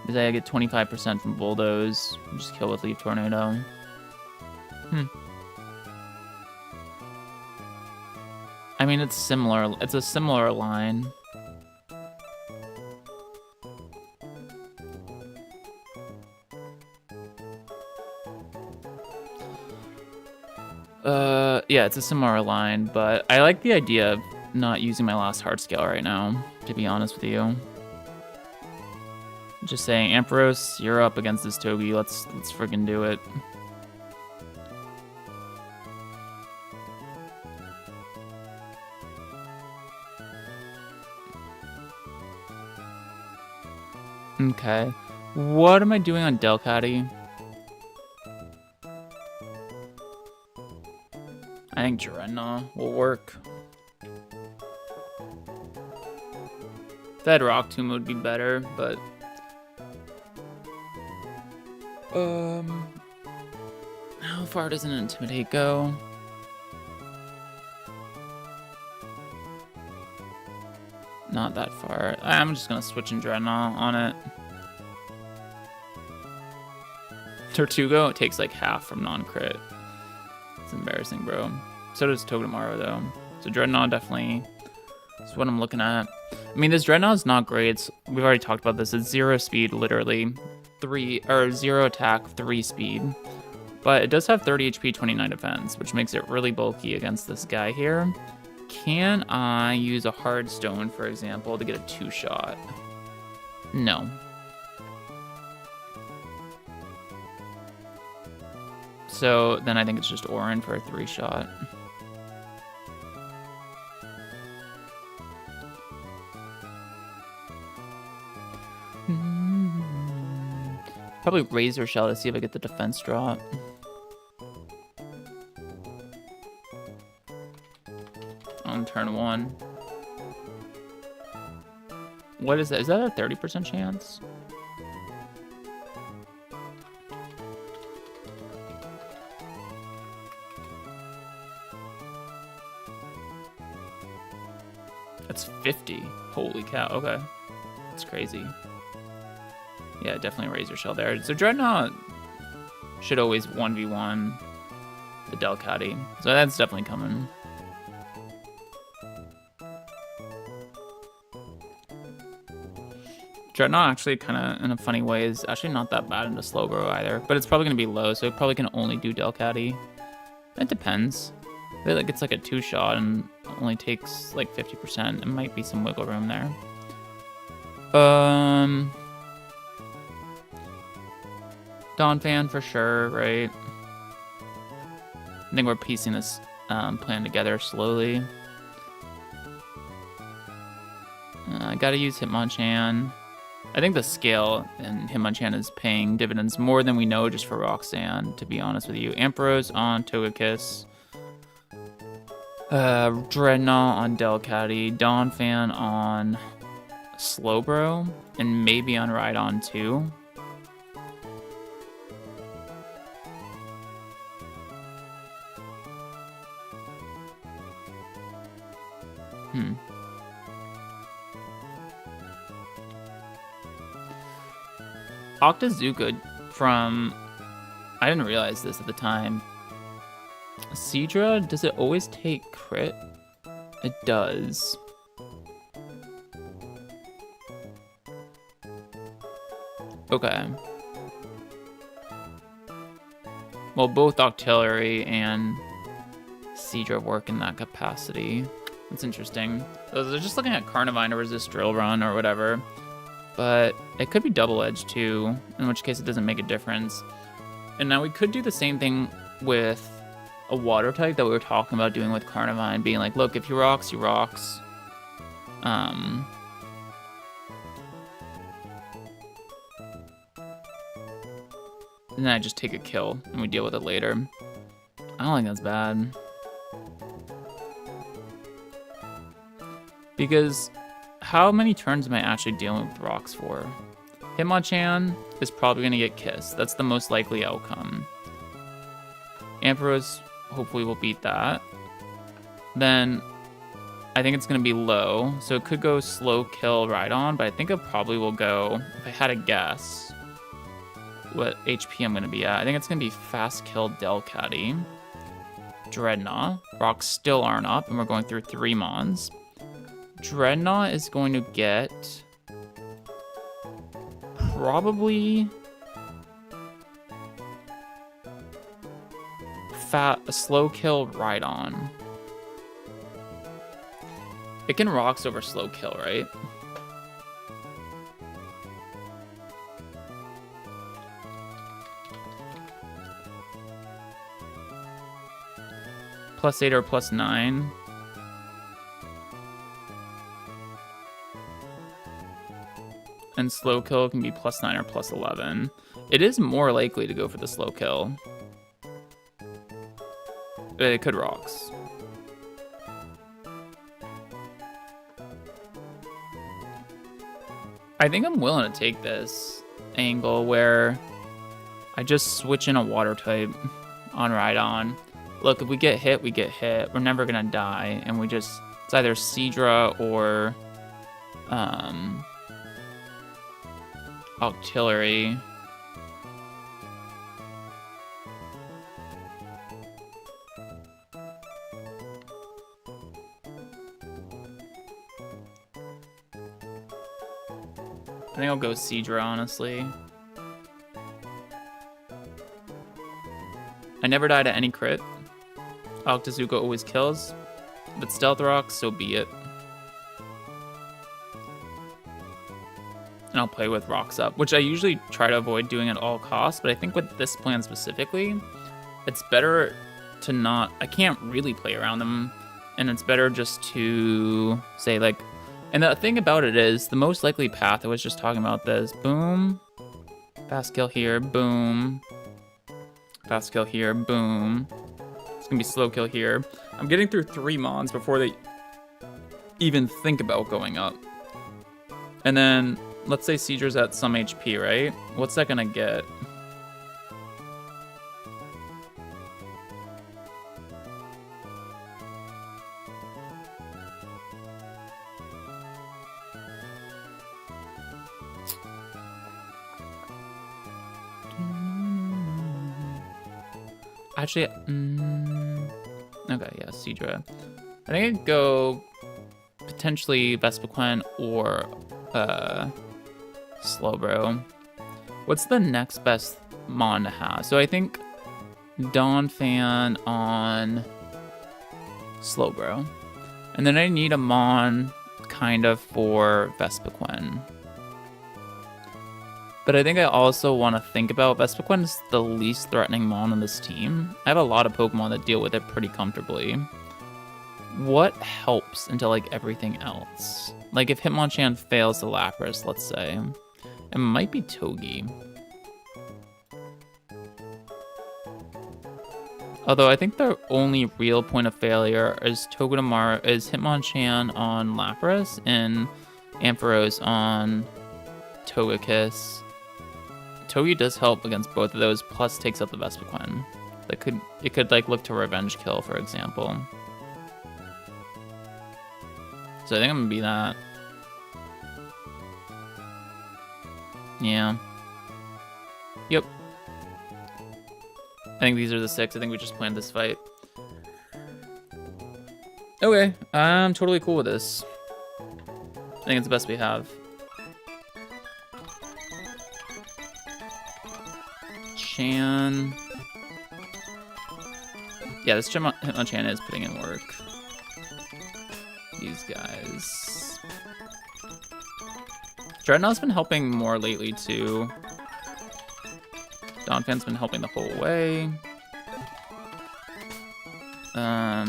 Because I get 25% from bulldoze. Just kill with leaf tornado. I mean, it's similar. It's a similar line. Yeah, it's a similar line, but I like the idea of not using my last hard scale right now, to be honest with you. Just saying, Ampharos, you're up against this Togi. Let's friggin' do it. Okay. What am I doing on Delcatty? I think Dreadnought will work. If I had Rock Tomb would be better, but how far does an Intimidate go? Not that far. I'm just gonna switch in Dreadnought on it. Tortugo, it takes like half from non-crit. It's embarrassing, bro. So does Togedemaru, though. So Dreadnought definitely is what I'm looking at. I mean, this Dreadnought is not great. We've already talked about this. It's 0 speed, literally. 0 attack, 3 speed. But it does have 30 HP, 29 defense, which makes it really bulky against this guy here. Can I use a hard stone, for example, to get a 2-shot? No. So then I think it's just Orin for a 3-shot. Probably Razor Shell to see if I get the defense drop. On turn 1. What is that? Is that a 30% chance? That's 50. Holy cow. Okay. That's crazy. Yeah, definitely Razor Shell there. So Dreadnought should always 1v1 the Delcatty. So that's definitely coming. Dreadnought actually kind of, in a funny way, is actually not that bad into Slowbro either. But it's probably going to be low, so it probably can only do Delcatty. It depends. I feel like it's like a 2-shot and only takes like 50%. It might be some wiggle room there. Donphan for sure, right? I think we're piecing this plan together slowly. I gotta use Hitmonchan. I think the scale in Hitmonchan is paying dividends more than we know just for Roxanne, to be honest with you. Ampharos on Togekiss. Dreadnought on Delcatty. Donphan on Slowbro. And maybe on Rhydon too. Octazooka from... I didn't realize this at the time. Seadra, does it always take crit? It does. Okay. Well, both Octillery and Seadra work in that capacity. That's interesting. So they're just looking at Carnivine to resist Drill Run or whatever. But it could be double-edged too, in which case it doesn't make a difference. And now we could do the same thing with a water type that we were talking about doing with Carnivine, being like, look, if you rocks, you rocks. And then I just take a kill and we deal with it later. I don't think that's bad. Because how many turns am I actually dealing with rocks for? Hitmonchan is probably going to get kissed. That's the most likely outcome. Ampharos hopefully will beat that. Then I think it's going to be low. So it could go slow kill Rhydon, but I think it probably will go, if I had to guess what HP I'm going to be at, I think it's going to be fast kill Delcatty. Dreadnought. Rocks still aren't up, and we're going through 3 Mons. Dreadnought is going to get probably a slow kill Rhydon. It can rocks over slow kill, right? +8 or +9. And slow kill can be +9 or +11. It is more likely to go for the slow kill. But it could rocks. I think I'm willing to take this angle where I just switch in a water type on Rhydon. Look, if we get hit, we get hit. We're never gonna die, and we just, it's either Seadra or Octillery. I think I'll go Seadra, honestly. I never die to any crit. Octazooka always kills. But Stealth Rocks, so be it. And I'll play with rocks up, which I usually try to avoid doing at all costs, but I think with this plan specifically, it's better to not, I can't really play around them, and it's better just to say like, and the thing about it is, the most likely path, I was just talking about this, boom, fast kill here, boom, fast kill here, boom, it's gonna be slow kill here. I'm getting through 3 Mons before they even think about going up. And then, let's say Seadra's at some HP, right? What's that gonna get? Actually, okay, yeah, Seadra. I think I'd go potentially Vespiquen or Slowbro. What's the next best Mon to have? So I think Donphan on Slowbro. And then I need a Mon kind of for Vespiquen. But I think I also want to think about Vespiquen is the least threatening Mon on this team. I have a lot of Pokemon that deal with it pretty comfortably. What helps into like everything else? Like if Hitmonchan fails the Lapras, let's say, it might be Togi. Although I think the only real point of failure is Togedemaru, is Hitmonchan on Lapras and Ampharos on Togekiss. Togi does help against both of those, plus takes out the Vespiquen. It could like look to revenge kill, for example. So I think I'm gonna be that. Yeah. Yep. I think these are the 6. I think we just planned this fight. Okay, I'm totally cool with this. I think it's the best we have. Chan. Yeah, this Hitmonchan is putting in work. These guys. Dreadnought's been helping more lately too. Donphan's been helping the whole way. Let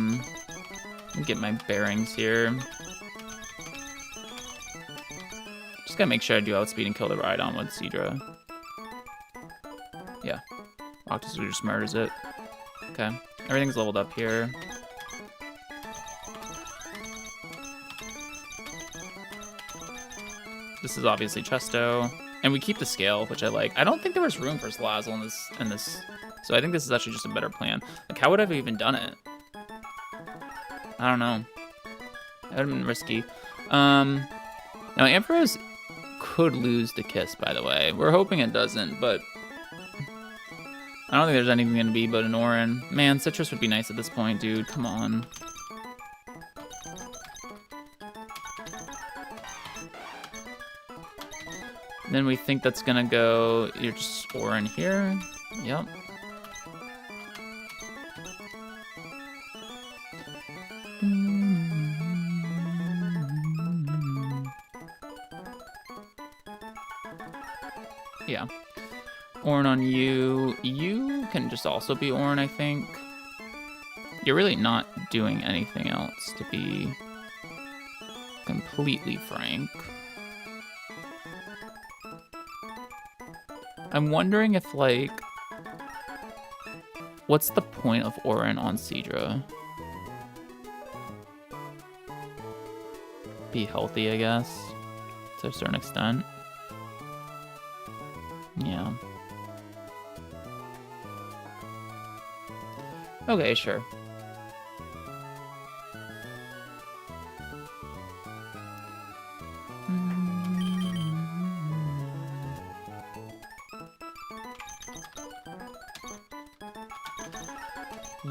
me get my bearings here. Just gotta make sure I do outspeed and kill the Rhydon with Seadra. Yeah. Octazoo just murders it. Okay. Everything's leveled up here. This is obviously Chesto. And we keep the scale, which I like. I don't think there was room for Salazzle in this. So I think this is actually just a better plan. Like, how would I have even done it? I don't know. That would have been risky. Now, Ampharos could lose the Kiss, by the way. We're hoping it doesn't, but I don't think there's anything going to be but an Orin. Man, Citrus would be nice at this point, dude. Come on. Then we think that's going to go... You're just Orin here. Yep. Yeah. Orin on you. You can just also be Orin, I think. You're really not doing anything else, to be completely frank. I'm wondering if, like, what's the point of Orin on Seadra? Be healthy, I guess, to a certain extent. Yeah. Okay, sure.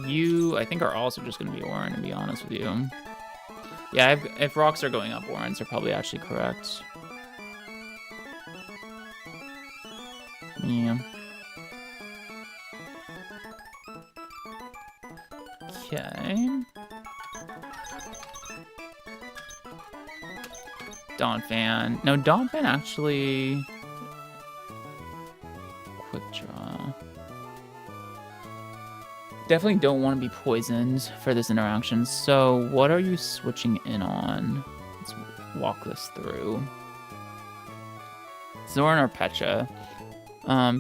You, I think, are also just going to be Orin, to be honest with you. Yeah, if rocks are going up, Orins are probably actually correct. Yeah. Okay. Donphan. No, Donphan actually... Quick draw. Definitely don't want to be poisoned for this interaction. So what are you switching in on? Let's walk this through. Zoran or Pecha.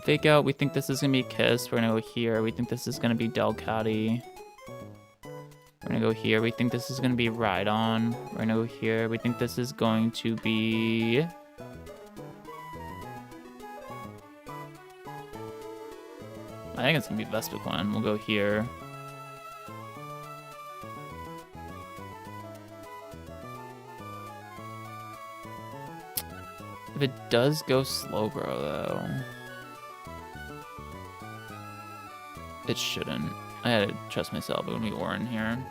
Fake out. We think this is going to be Kiss. We're going to go here. We think this is going to be Delcatty. We're going to go here. We think this is going to be Rhydon. We're going to go here. We think this is going to be... I think it's going to be Vespiquen. We'll go here. If it does go Slowbro, though... It shouldn't. I had to trust myself. It would be Orin here.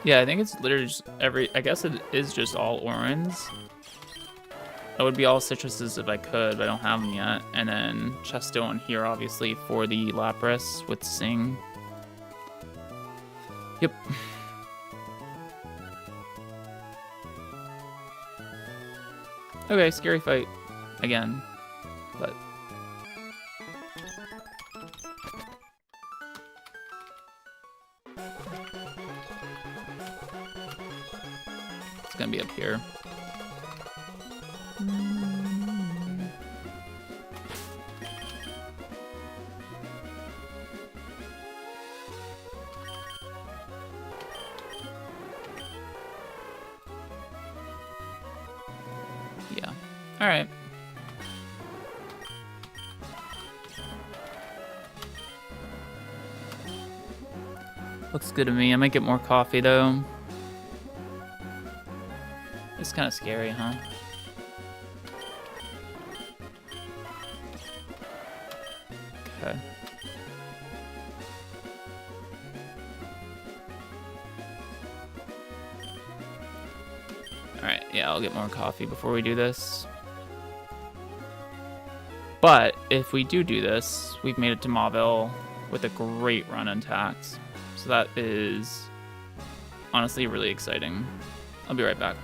Yeah, I think it's literally just I guess it is just all Orins. That would be all Citruses if I could, but I don't have them yet. And then Chesto on here, obviously, for the Lapras with Sing. Yep. Okay, scary fight. Again. But... it's gonna be up here. Yeah. All right. Looks good to me. I might get more coffee though. It's kind of scary, huh? Okay. Alright, yeah, I'll get more coffee before we do this. But if we do this, we've made it to Mauville with a great run intact. So that is honestly really exciting. I'll be right back.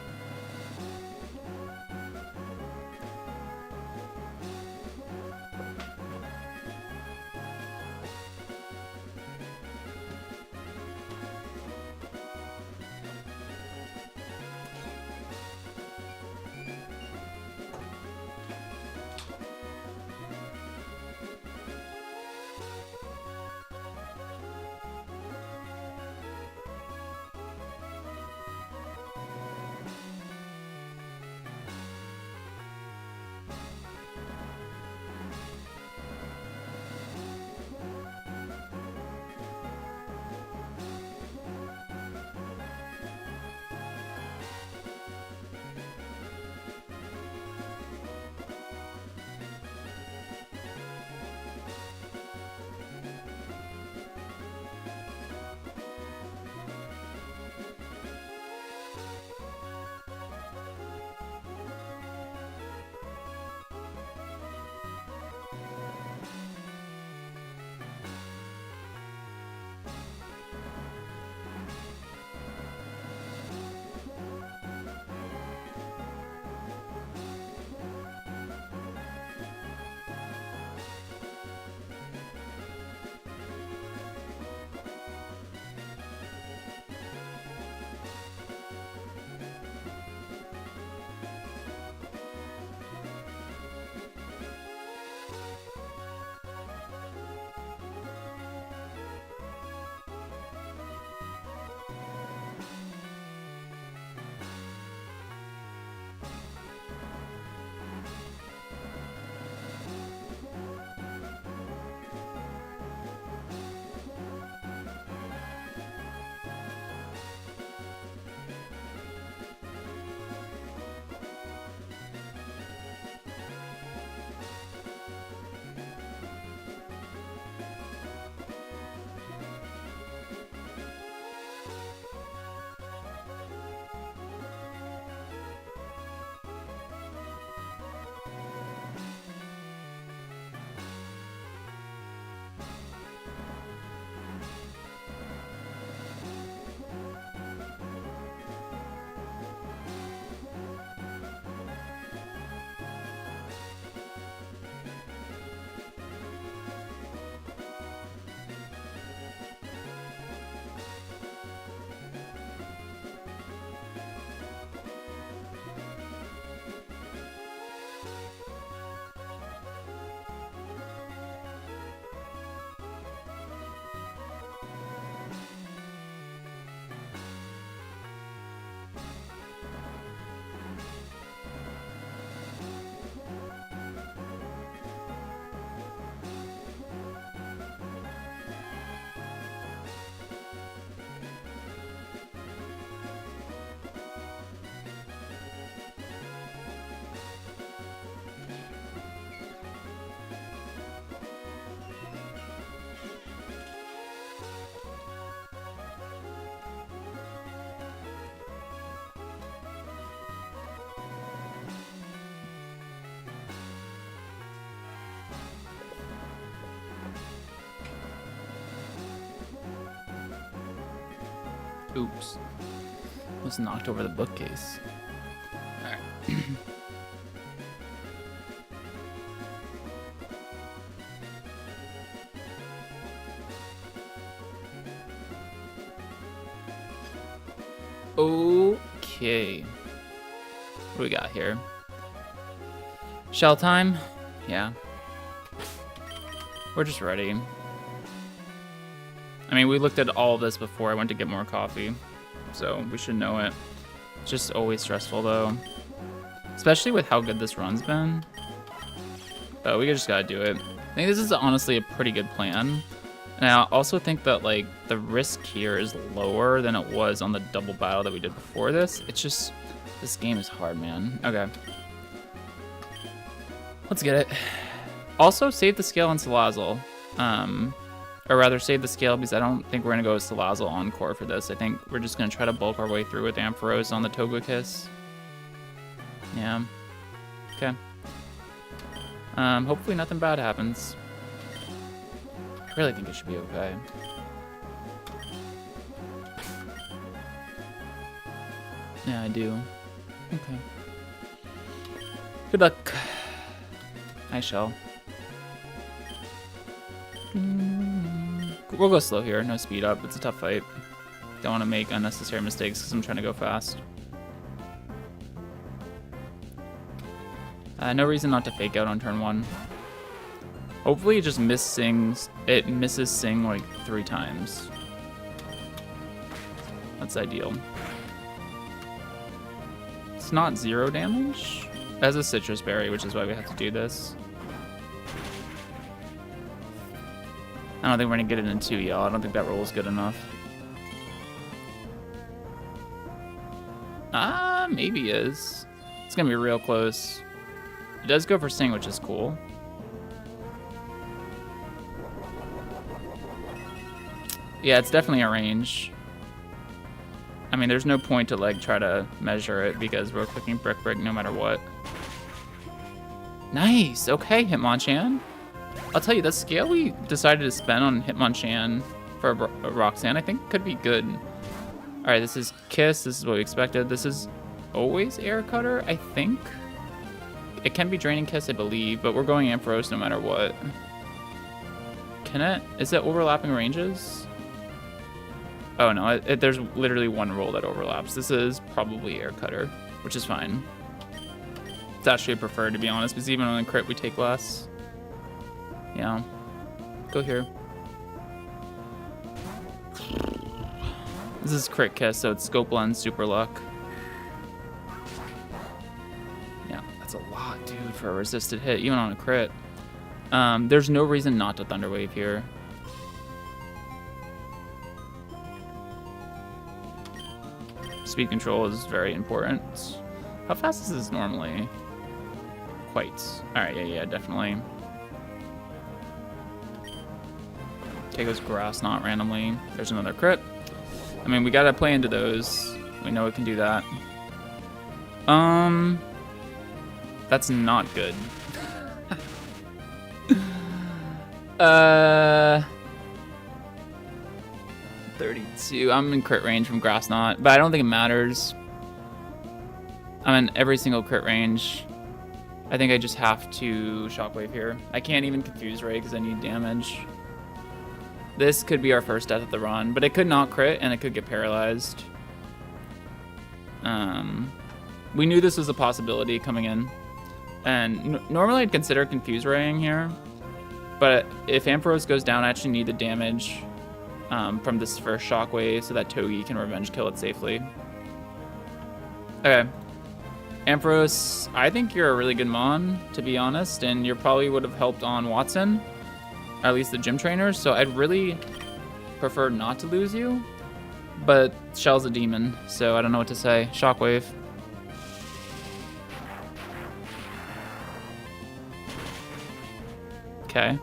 Oops. Almost knocked over the bookcase. Alright. Okay. What do we got here? Shell time? Yeah. We're just ready. I mean, we looked at all of this before I went to get more coffee, so we should know it. It's just always stressful though, especially with how good this run's been. But we just gotta do it. I think this is honestly a pretty good plan. And I also think that like the risk here is lower than it was on the double battle that we did before this. It's just, this game is hard, man. Okay. Let's get it. Also, save the scale on Salazzle. Or rather, save the scale because I don't think we're going to go with Salazzle Encore for this. I think we're just going to try to bulk our way through with Ampharos on the Togekiss. Yeah. Okay. Hopefully nothing bad happens. I really think it should be okay. Yeah, I do. Okay. Good luck. I shall. We'll go slow here, no speed up. It's a tough fight. Don't want to make unnecessary mistakes because I'm trying to go fast. No reason not to fake out on turn 1. Hopefully it just misses Sing like 3 times. That's ideal. It's not 0 damage. It has a Citrus Berry, which is why we have to do this. I don't think we're gonna get it in 2, y'all. I don't think that roll is good enough. Maybe is. It's gonna be real close. It does go for Sing, which is cool. Yeah, it's definitely a range. I mean, there's no point to like try to measure it because we're clicking brick no matter what. Nice. Okay, Hitmonchan. I'll tell you, the scale we decided to spend on Hitmonchan for Roxanne, I think could be good. All right, this is Kiss. This is what we expected. This is always Air Cutter, I think. It can be Draining Kiss, I believe, but we're going Ampharos no matter what. Can it? Is it overlapping ranges? Oh no, there's literally one roll that overlaps. This is probably Air Cutter, which is fine. It's actually preferred, to be honest, because even on the crit we take less. Yeah. Go here. This is Crit Kiss, so it's Scope Lens, Super Luck. Yeah, that's a lot, dude, for a resisted hit, even on a crit. There's no reason not to Thunder Wave here. Speed control is very important. How fast is this normally? Quite. Alright, yeah, definitely. Okay, goes Grass Knot randomly. There's another crit. I mean, we gotta play into those. We know it can do that. That's not good. 32. I'm in crit range from Grass Knot, but I don't think it matters. I'm in every single crit range. I think I just have to Shockwave here. I can't even Confuse Ray because I need damage. This could be our first death of the run, but it could not crit and it could get paralyzed. We knew this was a possibility coming in. And normally I'd consider Confuse Raying here, but if Ampharos goes down, I actually need the damage from this first Shockwave so that Togi can revenge kill it safely. Okay. Ampharos, I think you're a really good Mon, to be honest, and you probably would have helped on Watson, or at least the gym trainers, so I'd really prefer not to lose you, but Shell's a demon, so I don't know what to say. Shockwave. Okay.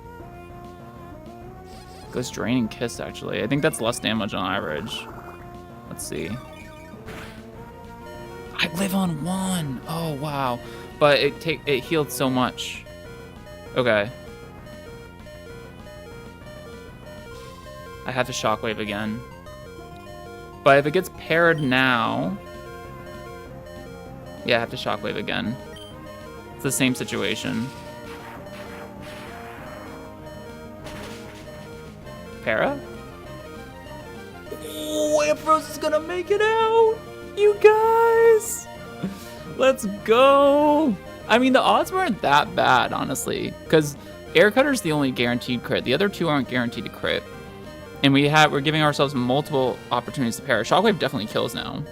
Goes Draining Kiss, actually. I think that's less damage on average. Let's see. I live on 1. Oh, wow. But it healed so much. Okay. I have to Shockwave again. But if it gets paired now... Yeah, I have to Shockwave again. It's the same situation. Para? Oh, Ampharos is gonna make it out! You guys! Let's go! I mean, the odds weren't that bad, honestly, because Air Cutter's the only guaranteed crit. The other two aren't guaranteed to crit. And we're giving ourselves multiple opportunities to pair. Shockwave definitely kills now.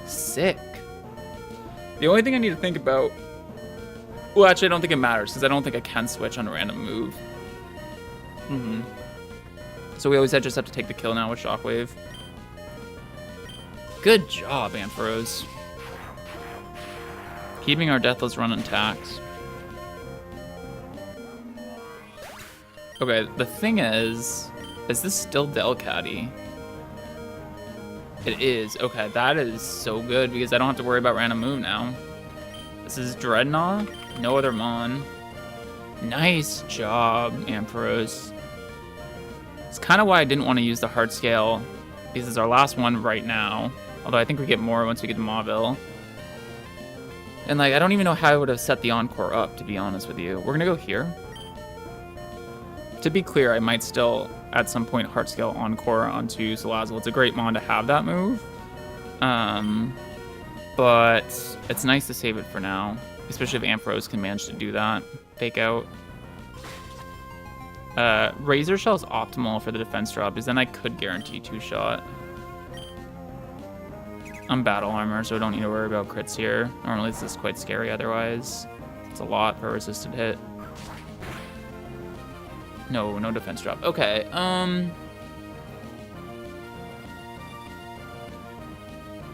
Sick. The only thing I need to think about... Well, actually, I don't think it matters, because I don't think I can switch on a random move. So we always just have to take the kill now with Shockwave. Good job, Ampharos. Keeping our Deathless run intact. Okay, the thing is this still Delcatty? It is. Okay, that is so good because I don't have to worry about random move now. This is Dreadnought, no other Mon. Nice job, Ampharos. It's kind of why I didn't want to use the hard scale because it's our last one right now. Although I think we get more once we get to Mauville. And like, I don't even know how I would have set the Encore up, to be honest with you. We're gonna go here. To be clear, I might still, at some point, hard scale Encore onto Salazzle. It's a great Mon to have that move. But it's nice to save it for now. Especially if Ampharos can manage to do that. Fake out. Razor Shell is optimal for the defense drop, because then I could guarantee 2-shot. I'm Battle Armor, so I don't need to worry about crits here. Normally this is quite scary otherwise. It's a lot for a resisted hit. No defense drop. Okay,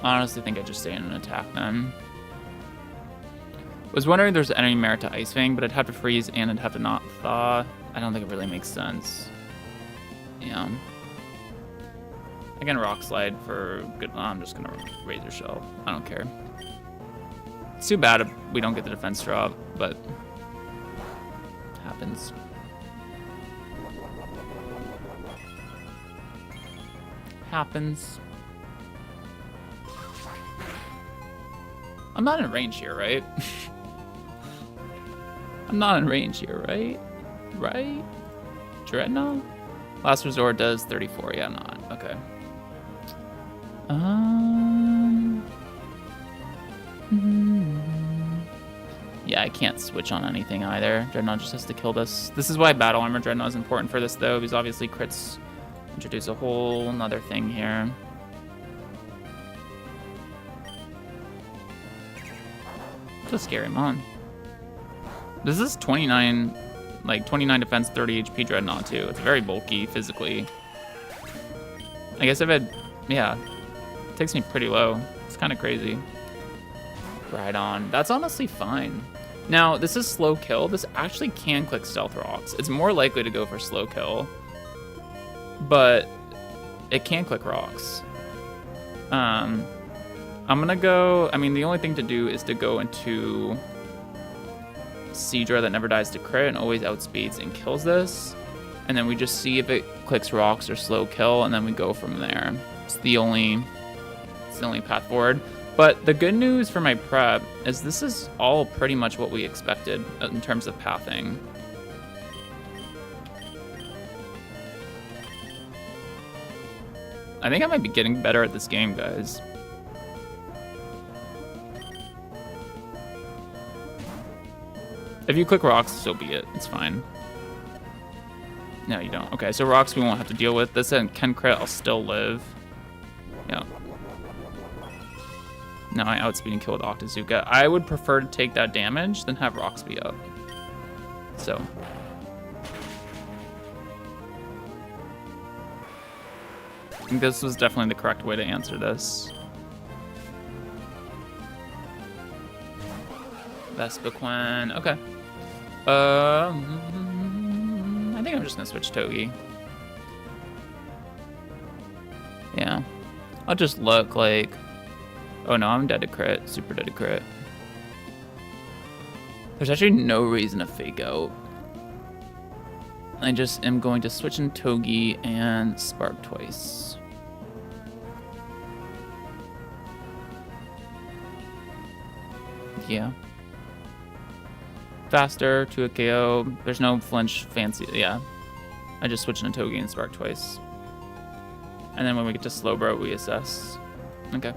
honestly think I just stay in an attack then. Was wondering if there's any merit to Ice Fang, but I'd have to freeze and I'd have to not thaw. I don't think it really makes sense. Yeah. I can Rock Slide for good. I'm just gonna Razor Shell. I don't care. It's too bad if we don't get the defense drop, but happens. Happens. I'm not in range here, right? I'm not in range here, right? Right? Dreadnought? Last Resort does 34. Yeah, I'm not. Okay. Yeah, I can't switch on anything either. Dreadnought just has to kill this. This is why Battle Armor Dreadnought is important for this, though, because obviously crits introduce a whole nother thing here. It's a scary Mon. This is 29 defense, 30 HP Dreadnought, too. It's very bulky, physically. I guess if it, yeah, it takes me pretty low. It's kind of crazy. Right on. That's honestly fine. Now, this is slow kill. This actually can click Stealth Rocks. It's more likely to go for slow kill, but it can click Rocks. I'm gonna go, I mean, the only thing to do is to go into Seadra that never dies to crit and always outspeeds and kills this. And then we just see if it clicks Rocks or slow kill, and then we go from there. It's the only path forward. But the good news for my prep is this is all pretty much what we expected in terms of pathing. I think I might be getting better at this game, guys. If you click Rocks, so be it. It's fine. No, you don't. Okay, so Rocks we won't have to deal with. This and can crit, I'll still live. Yeah. Now I outspeed and kill with Octazooka. I would prefer to take that damage than have Rocks be up. So. I think this was definitely the correct way to answer this. Vespiquen. Okay. I think I'm just gonna switch Togi. Yeah. I'll just look like... Oh no, I'm dead to crit. Super dead to crit. There's actually no reason to fake out. I just am going to switch in Togi and Spark twice. Yeah. Faster to a KO. There's no flinch fancy. Yeah. I just switch into Togi and Spark twice. And then when we get to Slowbro, we assess. Okay.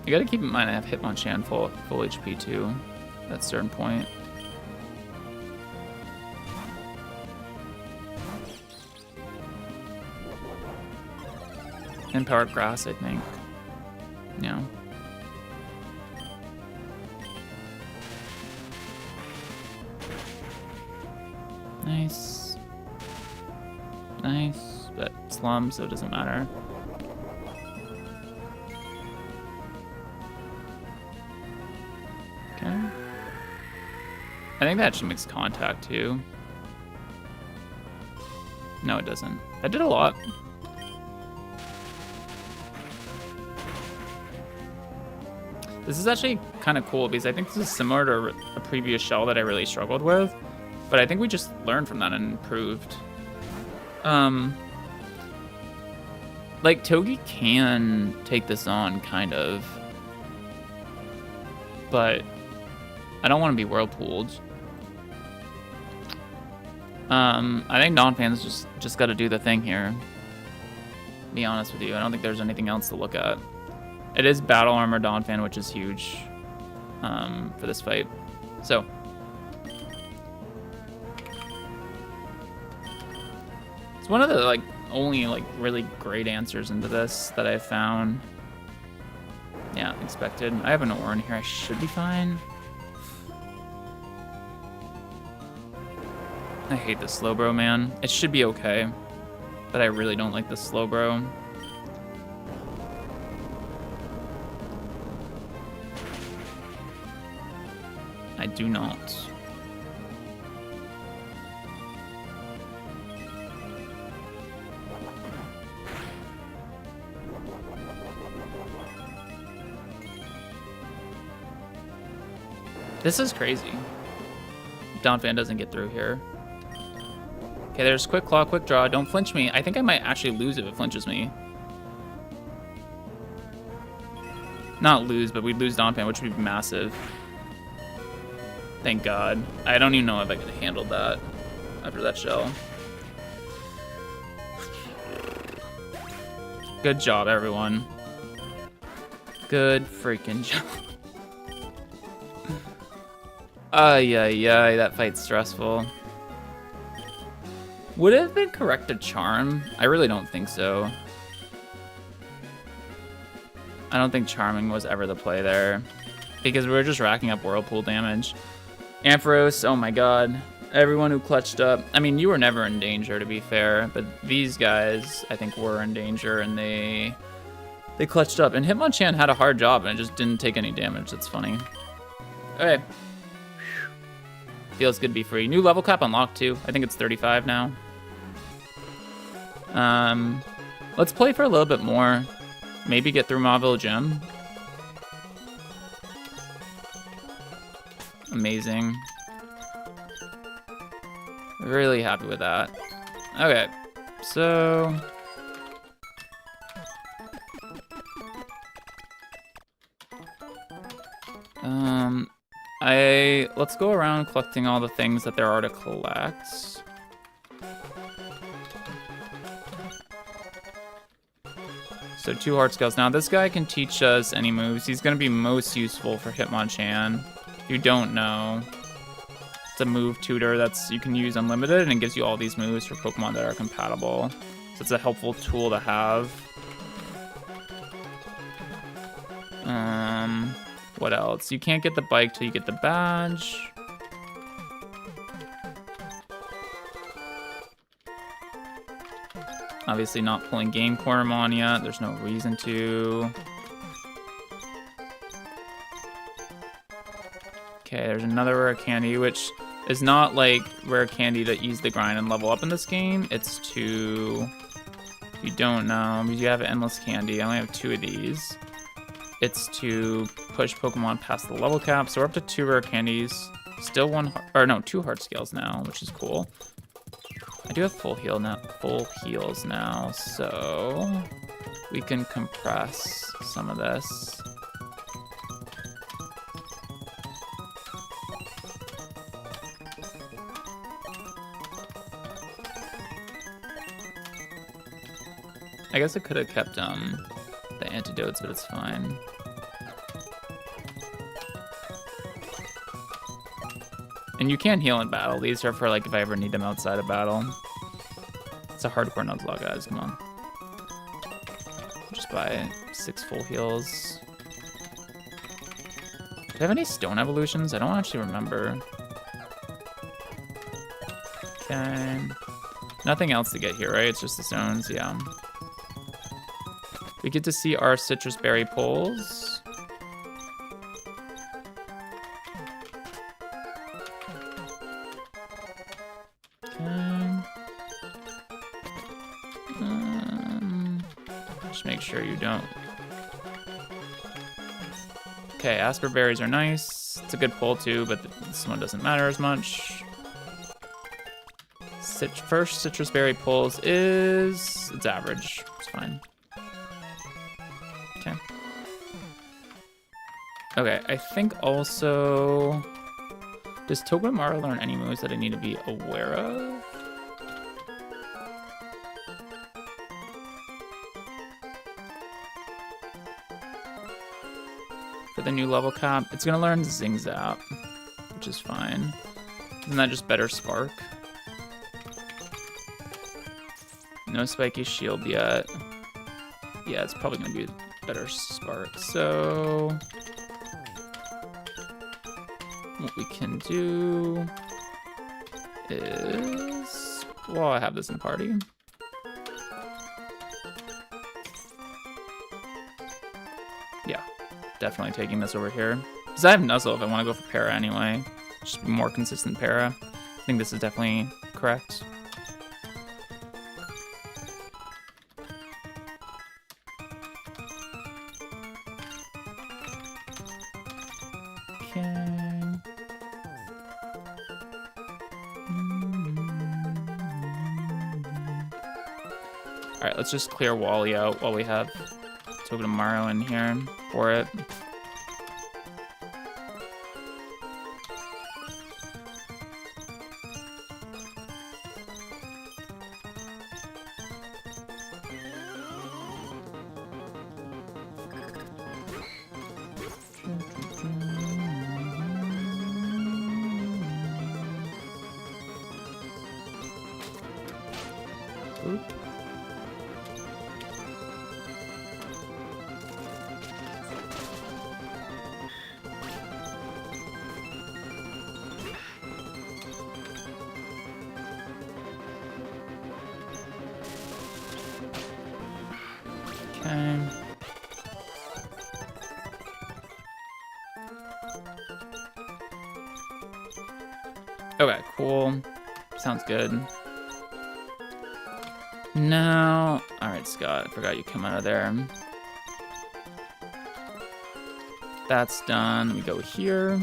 You gotta keep in mind I have Hitmonchan full HP too at a certain point. And Power Grass, I think. Yeah. Nice. Nice. But Slum, so it doesn't matter. Okay. I think that actually makes contact too. No, it doesn't. That did a lot. This is actually kind of cool because I think this is similar to a previous shell that I really struggled with, but I think we just learned from that and improved. Like Togi can take this on kind of, but I don't want to be whirlpooled. I think Donphan's just got to do the thing here. Be honest with you, I don't think there's anything else to look at. It is Battle Armor Donphan, which is huge for this fight. So. It's one of the only really great answers into this that I've found. Yeah, expected. I have an ore in here. I should be fine. I hate the Slowbro, man. It should be okay, but I really don't like the Slowbro. I do not. This is crazy. Donphan doesn't get through here. Okay, there's Quick Claw, Quick Draw. Don't flinch me. I think I might actually lose if it flinches me. Not lose, but we'd lose Donphan, which would be massive. Thank God. I don't even know if I could have handled that after that shell. Good job, everyone. Good freaking job. Ay, that fight's stressful. Would it have been correct to charm? I really don't think so. I don't think charming was ever the play there, because we were just racking up whirlpool damage. Ampharos, oh my God. Everyone who clutched up. I mean, you were never in danger, to be fair, but these guys, I think, were in danger, and they clutched up. And Hitmonchan had a hard job, and it just didn't take any damage. That's funny. Okay. Feels good to be free. New level cap unlocked, too. I think it's 35 now. Let's play for a little bit more. Maybe get through Mauville Gym. Amazing. Really happy with that. Okay, so let's go around collecting all the things that there are to collect. So 2 heart scales. Now this guy can teach us any moves. He's gonna be most useful for Hitmonchan. If you don't know, it's a move tutor that's you can use unlimited, and it gives you all these moves for Pokemon that are compatible. So it's a helpful tool to have. What else? You can't get the bike till you get the badge. Obviously not pulling Game Cornermon yet. There's no reason to. Okay, there's another rare candy, which is not like rare candy to ease the grind and level up in this game. It's to, if you don't know, because you have endless candy. I only have 2 of these. it's to push Pokemon past the level cap. So we're up to 2 rare candies. Still 2 heart scales now, which is cool. I do have full heals now, so we can compress some of this. I guess I could have kept the antidotes, but it's fine. And you can heal in battle. These are for like if I ever need them outside of battle. It's a hardcore Nuzlocke, guys. Come on. Just buy 6 full heals. Do I have any stone evolutions? I don't actually remember. Okay. Nothing else to get here, right? It's just the stones, yeah. We get to see our citrus berry pulls. Okay. Just make sure you don't. Okay, Asper berries are nice. It's a good pull too, but this one doesn't matter as much. First citrus berry pulls it's average. It's fine. Okay. Okay, I think also, does Togedemaru learn any moves that I need to be aware of? For the new level cap, it's gonna learn Zing Zap, which is fine. Isn't that just better Spark? No spiky shield yet. Yeah, it's probably gonna be better Spark. So what we can do is, well, I have this in party. Yeah, definitely taking this over here. Because I have Nuzzle if I want to go for Para anyway. Just more consistent Para. I think this is definitely correct. Alright, let's just clear Wally out while we have Togedemaru in here for it. Oop. Okay. Okay, cool. Sounds good. Now, alright, Scott, I forgot you come out of there. That's done. We go here.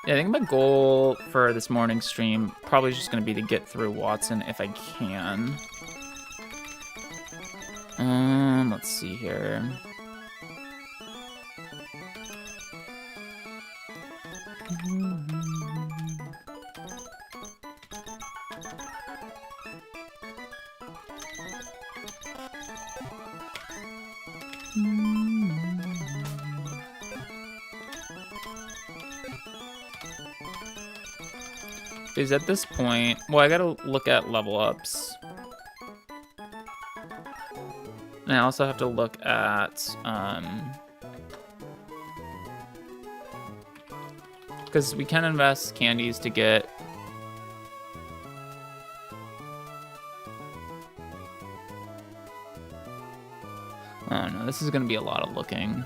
Yeah, I think my goal for this morning stream probably just going to be to get through Watson if I can. Let's see here. Because at this point, well, I gotta look at level ups. And I also have to look at, because we can invest candies to get oh no, this is gonna be a lot of looking.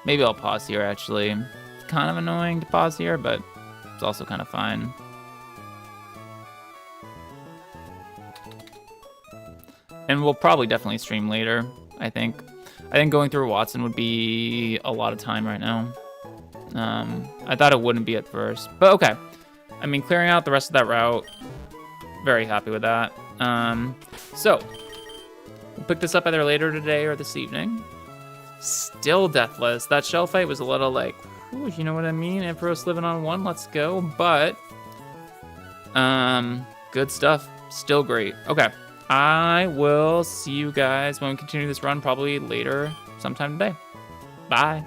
Maybe I'll pause here actually. It's kind of annoying to pause here, but it's also kind of fine. And we'll probably definitely stream later, I think. I think going through Watson would be a lot of time right now. I thought it wouldn't be at first, but okay. I mean, clearing out the rest of that route, very happy with that. So, we'll pick this up either later today or this evening. Still deathless. That shell fight was a little like, ooh, you know what I mean? Emperor's living on one, let's go. But, good stuff. Still great. Okay, I will see you guys when we continue this run, probably later sometime today. Bye.